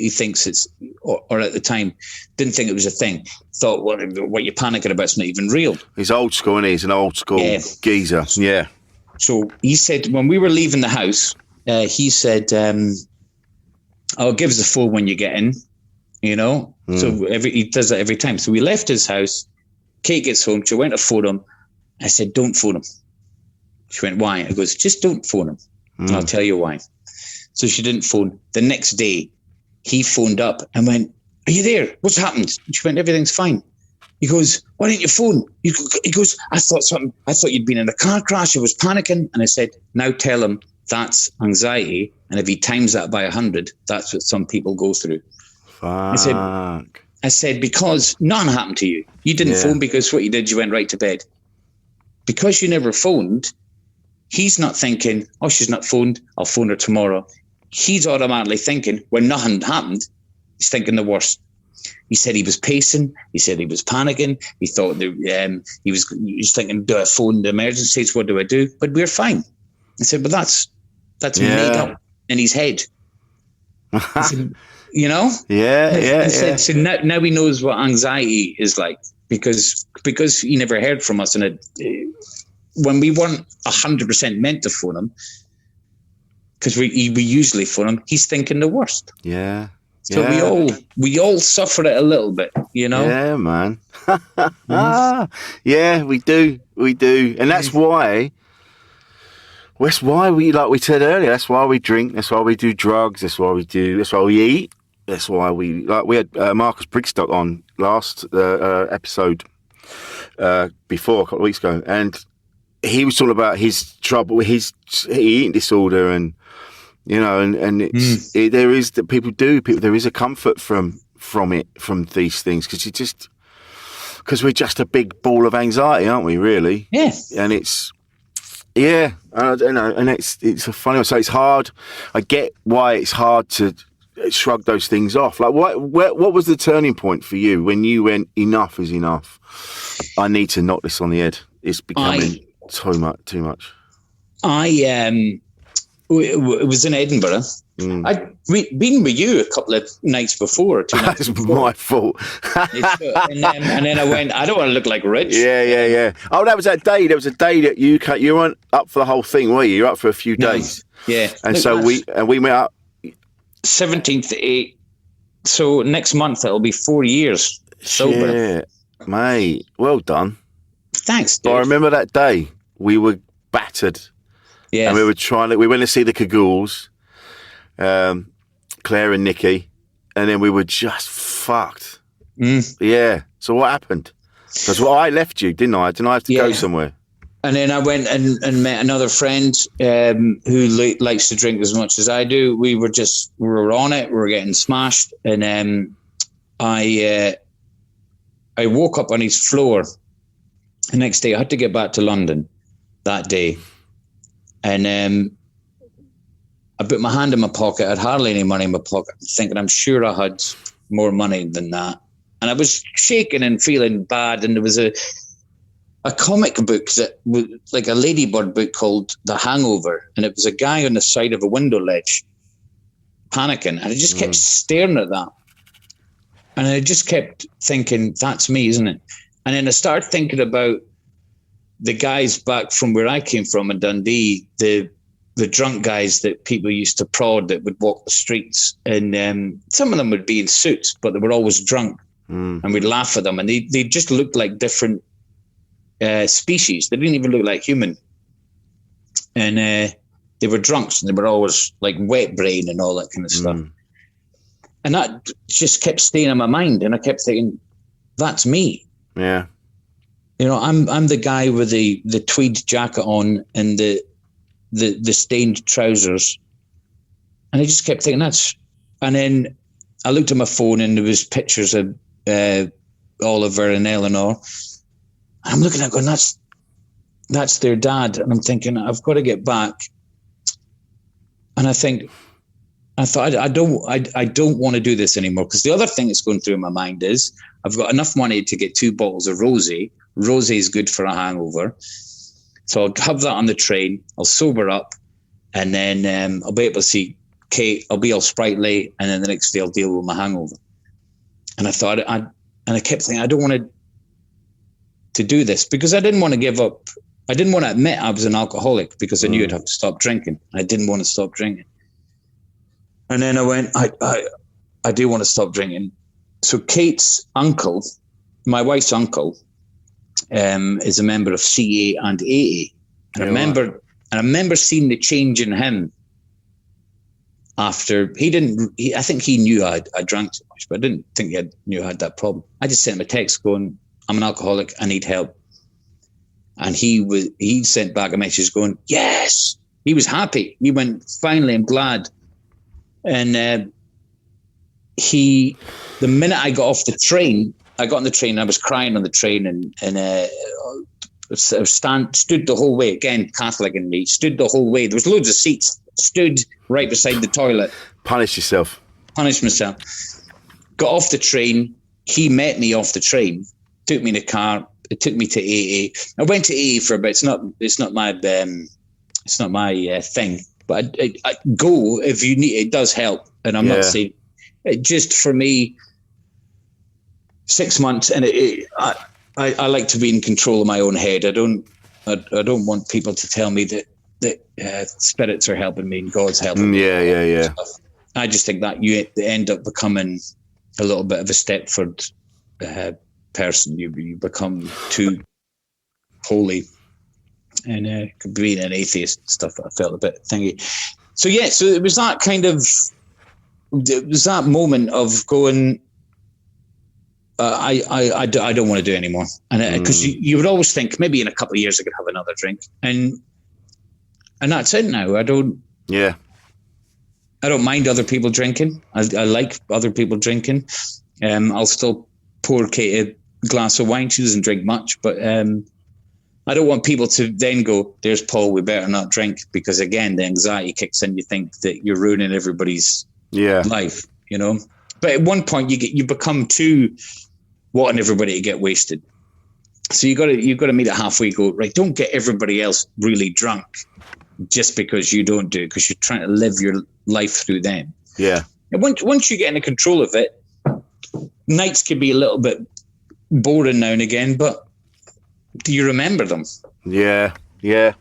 thinks it's, or at the time didn't think it was a thing. Thought what you're panicking about is not even real. He's old school, and he's an old school geezer. Yeah. So he said when we were leaving the house, he said, "Oh, give us a phone when you get in." So he does that every time. So we left his house. Kate gets home. She went to phone him. I said, "Don't phone him." She went, "Why?" I goes, "Just don't phone him. And I'll tell you why." So she didn't phone. The next day, he phoned up and went, "Are you there? What's happened?" And she went, "Everything's fine." He goes, "Why didn't you phone?" He goes, I thought you'd been in a car crash. I was panicking." And I said, "Now tell him that's anxiety. And if he times that by 100, that's what some people go through." Fuck. I said, because none happened to you. You didn't phone because what you did, you went right to bed. Because you never phoned, he's not thinking, "Oh, she's not phoned, I'll phone her tomorrow." He's automatically thinking, when nothing happened, he's thinking the worst. He said he was pacing. He said he was panicking. He thought he was thinking, "Do I phone the emergencies? What do I do?" But we're fine. I said, "But that's made up in his head." I said, I said, so now he knows what anxiety is like, because he never heard from us, and when we weren't 100% meant to phone him, because we usually phone him, he's thinking the worst. Yeah. So we all suffer it a little bit, Yeah, man. Yeah, we do, and that's why. That's why we, like we said earlier, that's why we drink. That's why we do drugs. That's why we eat. That's why we had Marcus Brigstock on last episode before, a couple of weeks ago, and he was talking about his trouble with his eating disorder, and it's there is that there is a comfort from these things, because we're just a big ball of anxiety, aren't we? Really? Yeah. And it's. Yeah, I don't know, and it's a funny one. So it's hard. I get why it's hard to shrug those things off. Like, what was the turning point for you when you went, enough is enough? I need to knock this on the head. It's becoming too much. It was in Edinburgh. I'd been with you a couple of nights before. That's my fault. and then I went, I don't want to look like Rich. Yeah. Oh, that was that day. There was a day that you weren't up for the whole thing, were you? You were up for a few days. Yeah. And so we met up. 17th, 8th. So next month it'll be 4 years sober. Yeah, mate. Well done. Thanks, dude. I remember that day. We were battered. Yeah. And we went to see the Cagoules, Claire and Nikki, and then we were just fucked. Yeah. So what happened? Because I left you, didn't I? Didn't I have to go somewhere? And then I went and met another friend who likes to drink as much as I do. We were on it. We were getting smashed. And I woke up on his floor. The next day, I had to get back to London that day. And I put my hand in my pocket. I had hardly any money in my pocket, thinking I'm sure I had more money than that. And I was shaking and feeling bad. And there was a comic book that was like a Ladybird book called The Hangover. And it was a guy on the side of a window ledge panicking. And I just kept staring at that. And I just kept thinking, that's me, isn't it? And then I started thinking about the guys back from where I came from in Dundee, the drunk guys that people used to prod that would walk the streets. And some of them would be in suits, but they were always drunk. And we'd laugh at them. And they just looked like different species. They didn't even look like human. And they were drunks, and they were always like wet brain and all that kind of stuff. And that just kept staying in my mind. And I kept thinking, that's me. Yeah. You know, I'm the guy with the tweed jacket on and the stained trousers. And I just kept thinking that's. And then I looked at my phone and there was pictures of Oliver and Eleanor. I'm looking at it going, that's their dad. And I'm thinking, I've got to get back. And I thought, I don't want to do this anymore. Because the other thing that's going through my mind is I've got enough money to get 2 bottles of rosé. Rosé is good for a hangover. So I'll have that on the train. I'll sober up. And then I'll be able to see Kate. I'll be all sprightly. And then the next day I'll deal with my hangover. And I thought, I kept thinking, I don't want to do this because I didn't want to give up. I didn't want to admit I was an alcoholic because I knew I'd have to stop drinking. I didn't want to stop drinking. And then I went, I do want to stop drinking. So Kate's uncle, my wife's uncle, is a member of CA and AA. And I remember seeing the change in him after I think he knew I drank too much, but I didn't think he knew I had that problem. I just sent him a text going, I'm an alcoholic, I need help. And he sent back a message going, yes. He was happy. He went, finally, I'm glad. And the minute I got off the train, I got on the train and I was crying on the train and stood the whole way. Again, Catholic in me, stood the whole way. There was loads of seats, stood right beside the toilet. Punished yourself. Punished myself. Got off the train. He met me off the train, took me in the car. It took me to AA. I went to AA for a bit. It's not my thing. But I go if you need. It does help, and I'm not saying it just for me. 6 months, and I like to be in control of my own head. I don't want people to tell me that spirits are helping me and God's helping me. Yeah. I just think that you end up becoming a little bit of a Stepford person. You become too holy. And being an atheist and stuff, I felt a bit thingy. So it was that kind of, it was that moment of going, I don't want to do it anymore. And because you would always think maybe in a couple of years I could have another drink, and that's it now. I don't mind other people drinking. I like other people drinking. I'll still pour Kate a glass of wine. She doesn't drink much, but I don't want people to then go, there's Paul, we better not drink, because again, the anxiety kicks in. You think that you're ruining everybody's life, you know. But at one point you become too wanting everybody to get wasted. So you've got to meet it halfway. Go, right, don't get everybody else really drunk just because you don't do it, because you're trying to live your life through them. Yeah. And once you get into control of it, nights can be a little bit boring now and again, but do you remember them? Yeah. You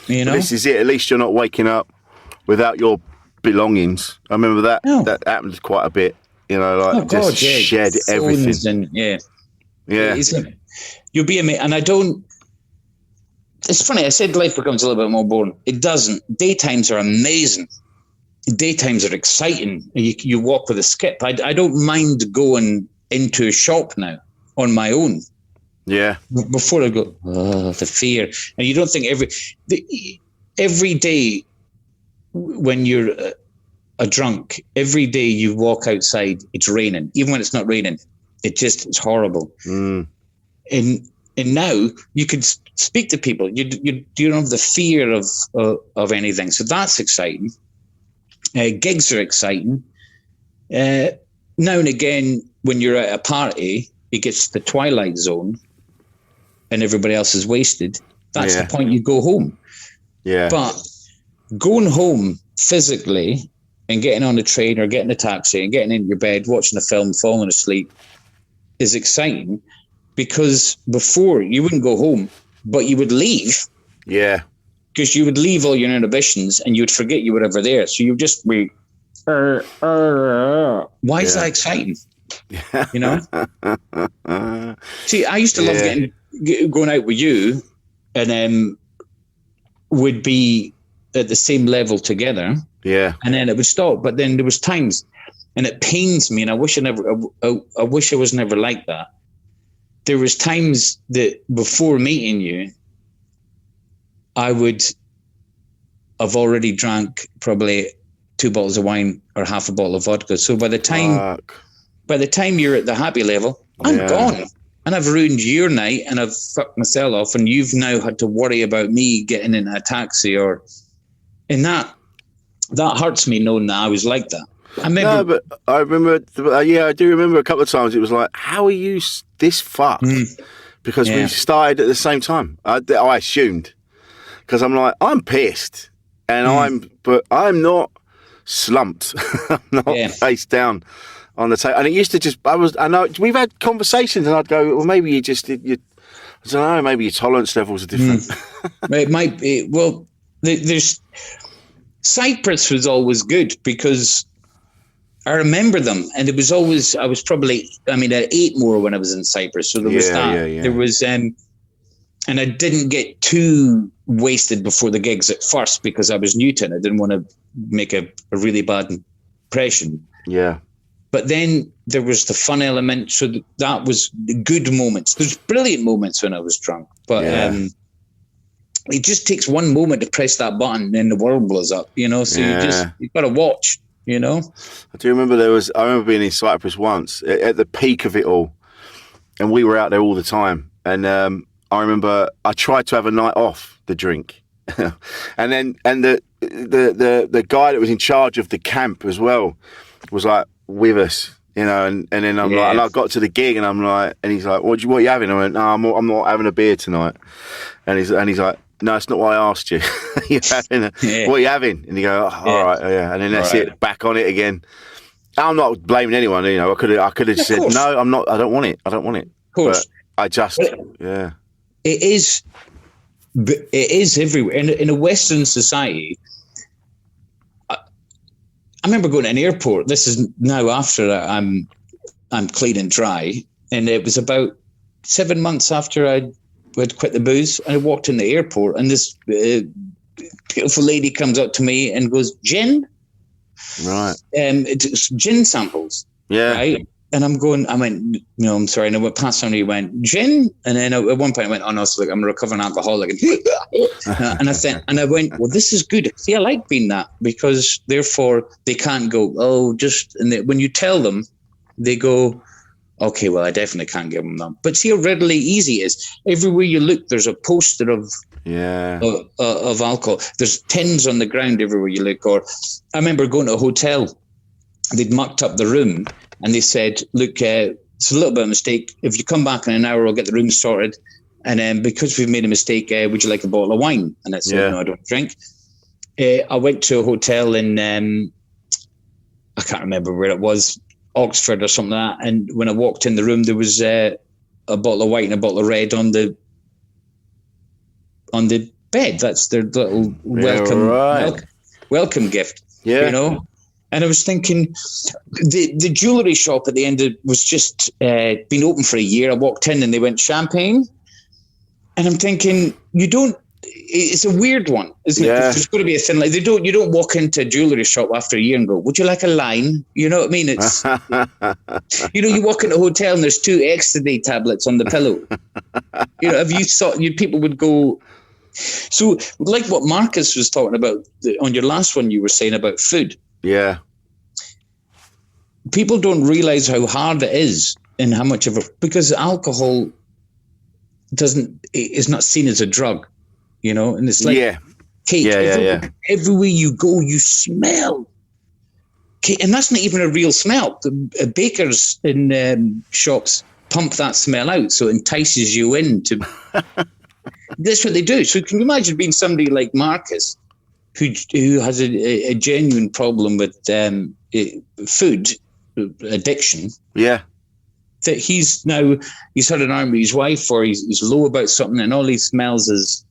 know, this is it. At least you're not waking up without your belongings. I remember that. Oh. That happened quite a bit. You know, like shed everything. And, you'll be amazed. And I don't. It's funny. I said life becomes a little bit more boring. It doesn't. Daytimes are amazing. Daytimes are exciting. You walk with a skip. I don't mind going into a shop now on my own. Yeah. Before I go, the fear. And you don't think every day when you're a drunk, every day you walk outside, it's raining. Even when it's not raining, it's horrible. And now you could speak to people. You don't have the fear of anything. So that's exciting. Gigs are exciting. Now and again, when you're at a party, it gets to the twilight zone and everybody else is wasted. That's the point you go home. Yeah. But going home physically and getting on the train or getting a taxi and getting in your bed, watching a film, falling asleep is exciting, because before you wouldn't go home, but you would leave. Yeah. Because you would leave all your inhibitions and you would forget you were ever there. So you'd just be, why is that exciting? You know? See, I used to love going out with you, and then would be at the same level together. Yeah. And then it would stop. But then there was times, and it pains me, and I wish I wish I was never like that. There was times that before meeting you, I would have already drank probably 2 bottles of wine or half a bottle of vodka. So by the time you're at the happy level, I'm gone. And I've ruined your night, and I've fucked myself off, and you've now had to worry about me getting in a taxi and that hurts me knowing that I was like that. I remember, I do remember a couple of times it was like, how are you this fucked? Because we started at the same time. I assumed, because I'm like, I'm pissed, and but I'm not slumped. I'm not face down on the table. And it used to I know we've had conversations, and I'd go, well, maybe I don't know, maybe your tolerance levels are different. It might be. Well, there's Cyprus was always good, because I remember them, and it was always, I ate more when I was in Cyprus. So there was that. There was, and I didn't get too wasted before the gigs at first, because I was new to it. I didn't want to make a really bad impression. Yeah. But then there was the fun element. So that was the good moments. There's brilliant moments when I was drunk, but it just takes one moment to press that button and the world blows up, you know? So you've got to watch, you know? I do remember I remember being in Cyprus once at the peak of it all, and we were out there all the time. And I remember I tried to have a night off the drink. and the guy that was in charge of the camp as well was like with us, you know, and then I'm like, and I got to the gig, and I'm like, and he's like, what are you having? I went, no, I'm not having a beer tonight. And he's like, no, it's not what I asked you. What are you having? And you go, all right, and then that's it, back on it again. I'm not blaming anyone, you know. I could have said, no, I'm not. I don't want it. Of course, but I just, It is everywhere in a Western society. I remember going to an airport. This is now after I'm clean and dry, and it was about 7 months after I'd quit the booze, and I walked in the airport, and this beautiful lady comes up to me and goes, "Gin?" Right. It's gin samples. Yeah. Right. And I went, I'm sorry. And I went past somebody, went, gin? And then at one point I went, oh no, so look, I'm a recovering alcoholic. And I went, well, this is good. See, I like being that, because therefore they can't go, when you tell them, they go, okay, well, I definitely can't give them that. But see how readily easy it is. Everywhere you look, there's a poster of alcohol. There's tins on the ground everywhere you look. Or I remember going to a hotel, they'd mucked up the room, and they said, look, it's a little bit of a mistake. If you come back in an hour, we'll get the room sorted. And then because we've made a mistake, would you like a bottle of wine? And I said, no, I don't drink. I went to a hotel in, I can't remember where it was, Oxford or something like that. And when I walked in the room, there was a bottle of white and a bottle of red on the bed. That's their little welcome gift, And I was thinking, the jewellery shop at the end was just been open for a year. I walked in and they went, champagne. And I'm thinking, it's a weird one, isn't it? There's got to be a thing like, you don't walk into a jewellery shop after a year and go, would you like a line? You know what I mean? It's, you walk into a hotel and there's 2 ecstasy tablets on the pillow. Have you thought people would go, so like what Marcus was talking about on your last one, you were saying about food. Yeah. People don't realize how hard it is and how much because alcohol is not seen as a drug, and it's like cake. Everywhere you go, you smell cake, and that's not even a real smell. The bakers in shops pump that smell out, so it entices you in to. That's what they do. So can you imagine being somebody like Marcus, who has a genuine problem with food addiction? Yeah. That he's had an argument with his wife, or he's low about something, and all he smells is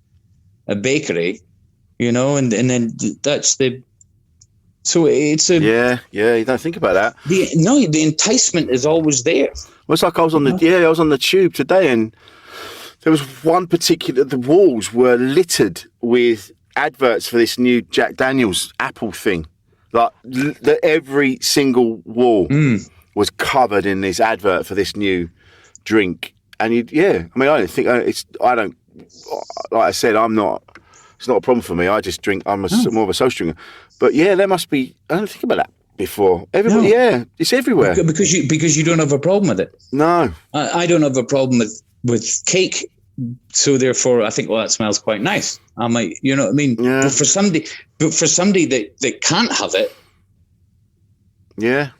a bakery, and then that's the. So it's a. Yeah. You don't think about that. The enticement is always there. Well, it's like I was on the tube today, and there was one particular. The walls were littered with adverts for this new Jack Daniel's apple thing. Like every single wall was covered in this advert for this new drink. And I don't think like I said, it's not a problem for me. I just drink. I'm more of a social drinker. But there must be. I don't think about that before. Everybody, it's everywhere. Because you don't have a problem with it. No, I don't have a problem with cake. So therefore, I think, that smells quite nice. I might, you know what I mean? Yeah. But for somebody that can't have it, to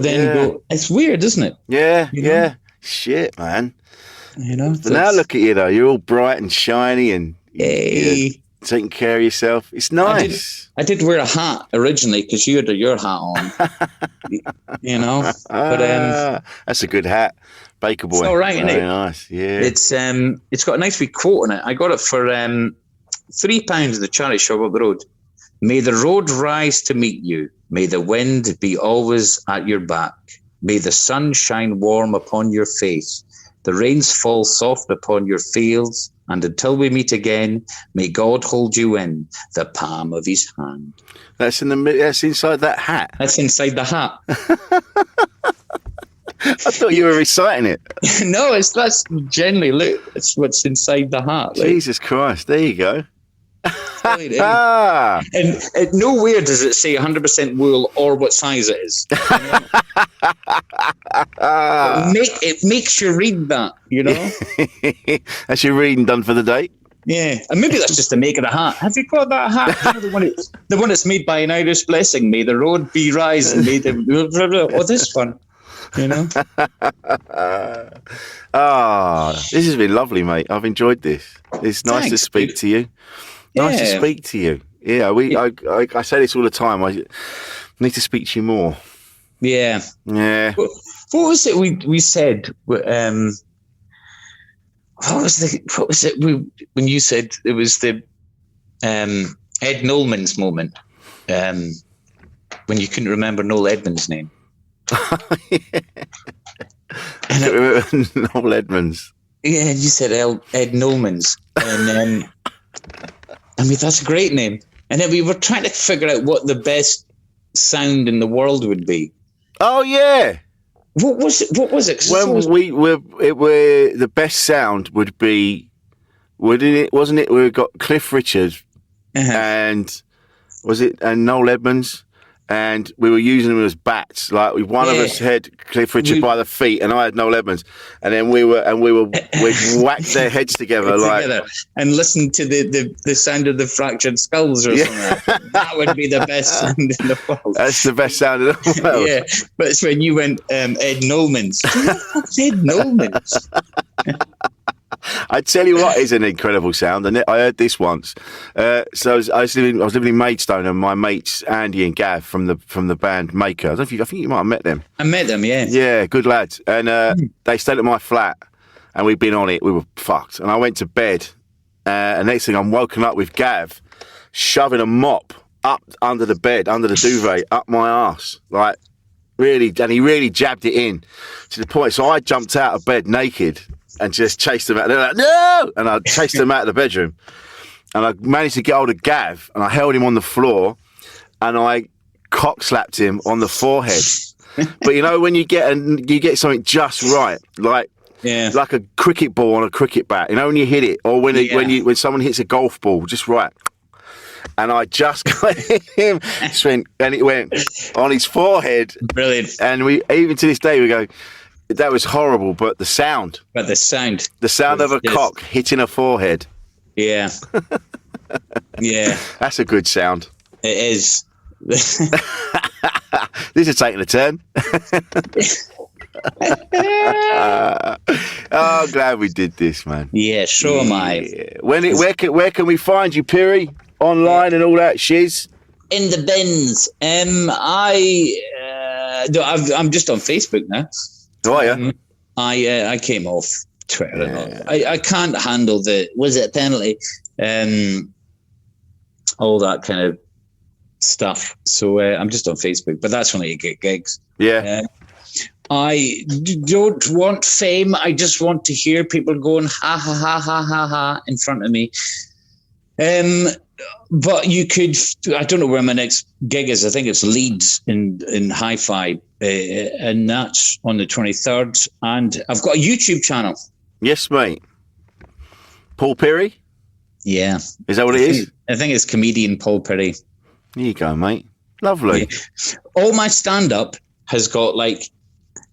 then go, it's weird, isn't it? Yeah. Shit, man. So now look at you though. You're all bright and shiny and you're taking care of yourself. It's nice. I did wear a hat originally because you had your hat on. But that's a good hat. Baker boy. It's all right, isn't it? Very nice. Yeah. It's got a nice wee quote on it. I got it for £3 at the charity shop up the road. May the road rise to meet you. May the wind be always at your back. May the sun shine warm upon your face. The rains fall soft upon your fields. And until we meet again, may God hold you in the palm of his hand. That's inside that hat. That's inside the hat. I thought you were reciting it. No, that's generally, look, it's what's inside the hat. Jesus Christ, there you go. And nowhere does it say 100% wool or what size it is. It makes you read that, That's your reading done for the day. Yeah, and maybe that's just to make it a hat. Have you got that hat? The one that's made by an Irish blessing. May the road be rising. May the this one. This has been lovely, mate. I've enjoyed this. It's nice to speak to you. Nice to speak to you. Yeah, I say this all the time. I need to speak to you more. Yeah. What was it we said? What was it when you said it was the Ed Nolan's moment when you couldn't remember Noel Edmonds' name? Noel Edmonds. Yeah, you said Ed Nolan's, and that's a great name. And then we were trying to figure out what the best sound in the world would be. Oh yeah. What was it? 'Cause When we were the best sound would be, wasn't it? We got Cliff Richard and Noel Edmonds. And we were using them as bats. Like one of us had Cliff Richard by the feet, and I had Noel Edmonds. And then we'd whack their heads together and listen to the sound of the fractured skulls or something. That would be the best sound in the world. That's the best sound in the world. Yeah, but it's when you went Ed Nolmans. What's Ed Nolmans? I tell you what is an incredible sound, and I heard this once. So I was living in Maidstone, and my mates Andy and Gav from the band Maker. I think you might have met them. I met them, yeah. Yeah, good lads. And they stayed at my flat, and we'd been on it. We were fucked. And I went to bed, and next thing I'm woken up with Gav shoving a mop up under the bed, under the duvet, up my arse, like really. And he really jabbed it in to the point. So I jumped out of bed naked and just chased them out. They're like, no! And I chased them out of the bedroom. And I managed to get hold of Gav, and I held him on the floor, and I cock slapped him on the forehead. But you know when you get something just right, like a cricket ball on a cricket bat. You know when you hit it, or when someone hits a golf ball just right. And I just got him, and it went on his forehead. Brilliant. And we, even to this day, we go, that was horrible, but the sound. But the sound of a cock hitting a forehead. Yeah. Yeah. That's a good sound. It is. This is taking a turn. Oh, glad we did this, man. Yeah, sure am I. Where can we find you, Piri? Online and all that shiz? In the bins. I'm just on Facebook now. Oh, yeah. I came off Twitter. Yeah. I can't handle penalty? All that kind of stuff. So I'm just on Facebook, but that's when you get gigs. Yeah. I don't want fame. I just want to hear people going ha ha ha ha ha ha in front of me. But you could, I don't know where my next gig is. I think it's Leeds in Hi-Fi, and that's on the 23rd. And I've got a YouTube channel. Yes, mate. Paul Piri? Yeah. Is that what it is? I think it's comedian Paul Piri. There you go, mate. Lovely. Yeah. All my stand-up has got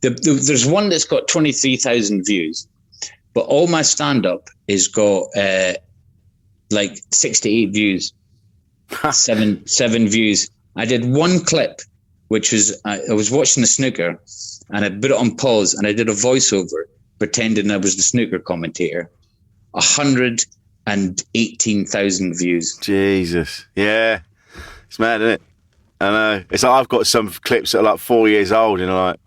there's one that's got 23,000 views, but all my stand-up has got 68 views. seven views. I did one clip, which was I was watching the snooker, and I put it on pause, and I did a voiceover pretending I was the snooker commentator. 118,000 views. Jesus, yeah, it's mad, isn't it? I know. It's like I've got some clips that are like 4 years old and are like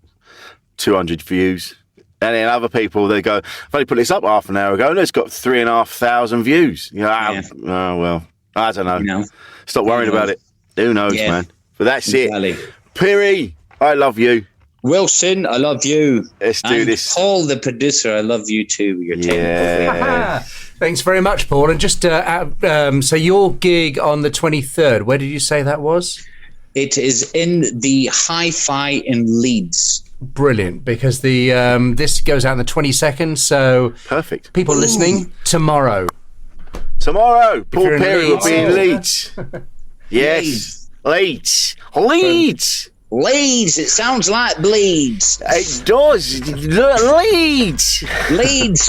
200 views. And then other people, they go, I've only put this up half an hour ago, and it's got 3,500 views. You know, oh, well, I don't know. No. Stop worrying about it. Who knows, man? But that's it. Piri, I love you. Wilson, I love you. Let's do this. Paul, the producer, I love you too. You're technical. Thanks very much, Paul. And just so your gig on the 23rd, where did you say that was? It is in the Hi-Fi in Leeds. Brilliant, because the this goes out on the 22nd. So perfect. People listening tomorrow. Paul Piri will be in Leeds. Yes, Leeds. It sounds like bleeds. It does. Leeds.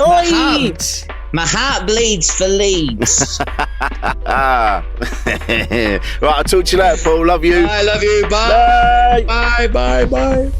My heart bleeds for Leeds. Right, I'll talk to you later, Paul. Love you. I love you. Bye. Bye. Bye.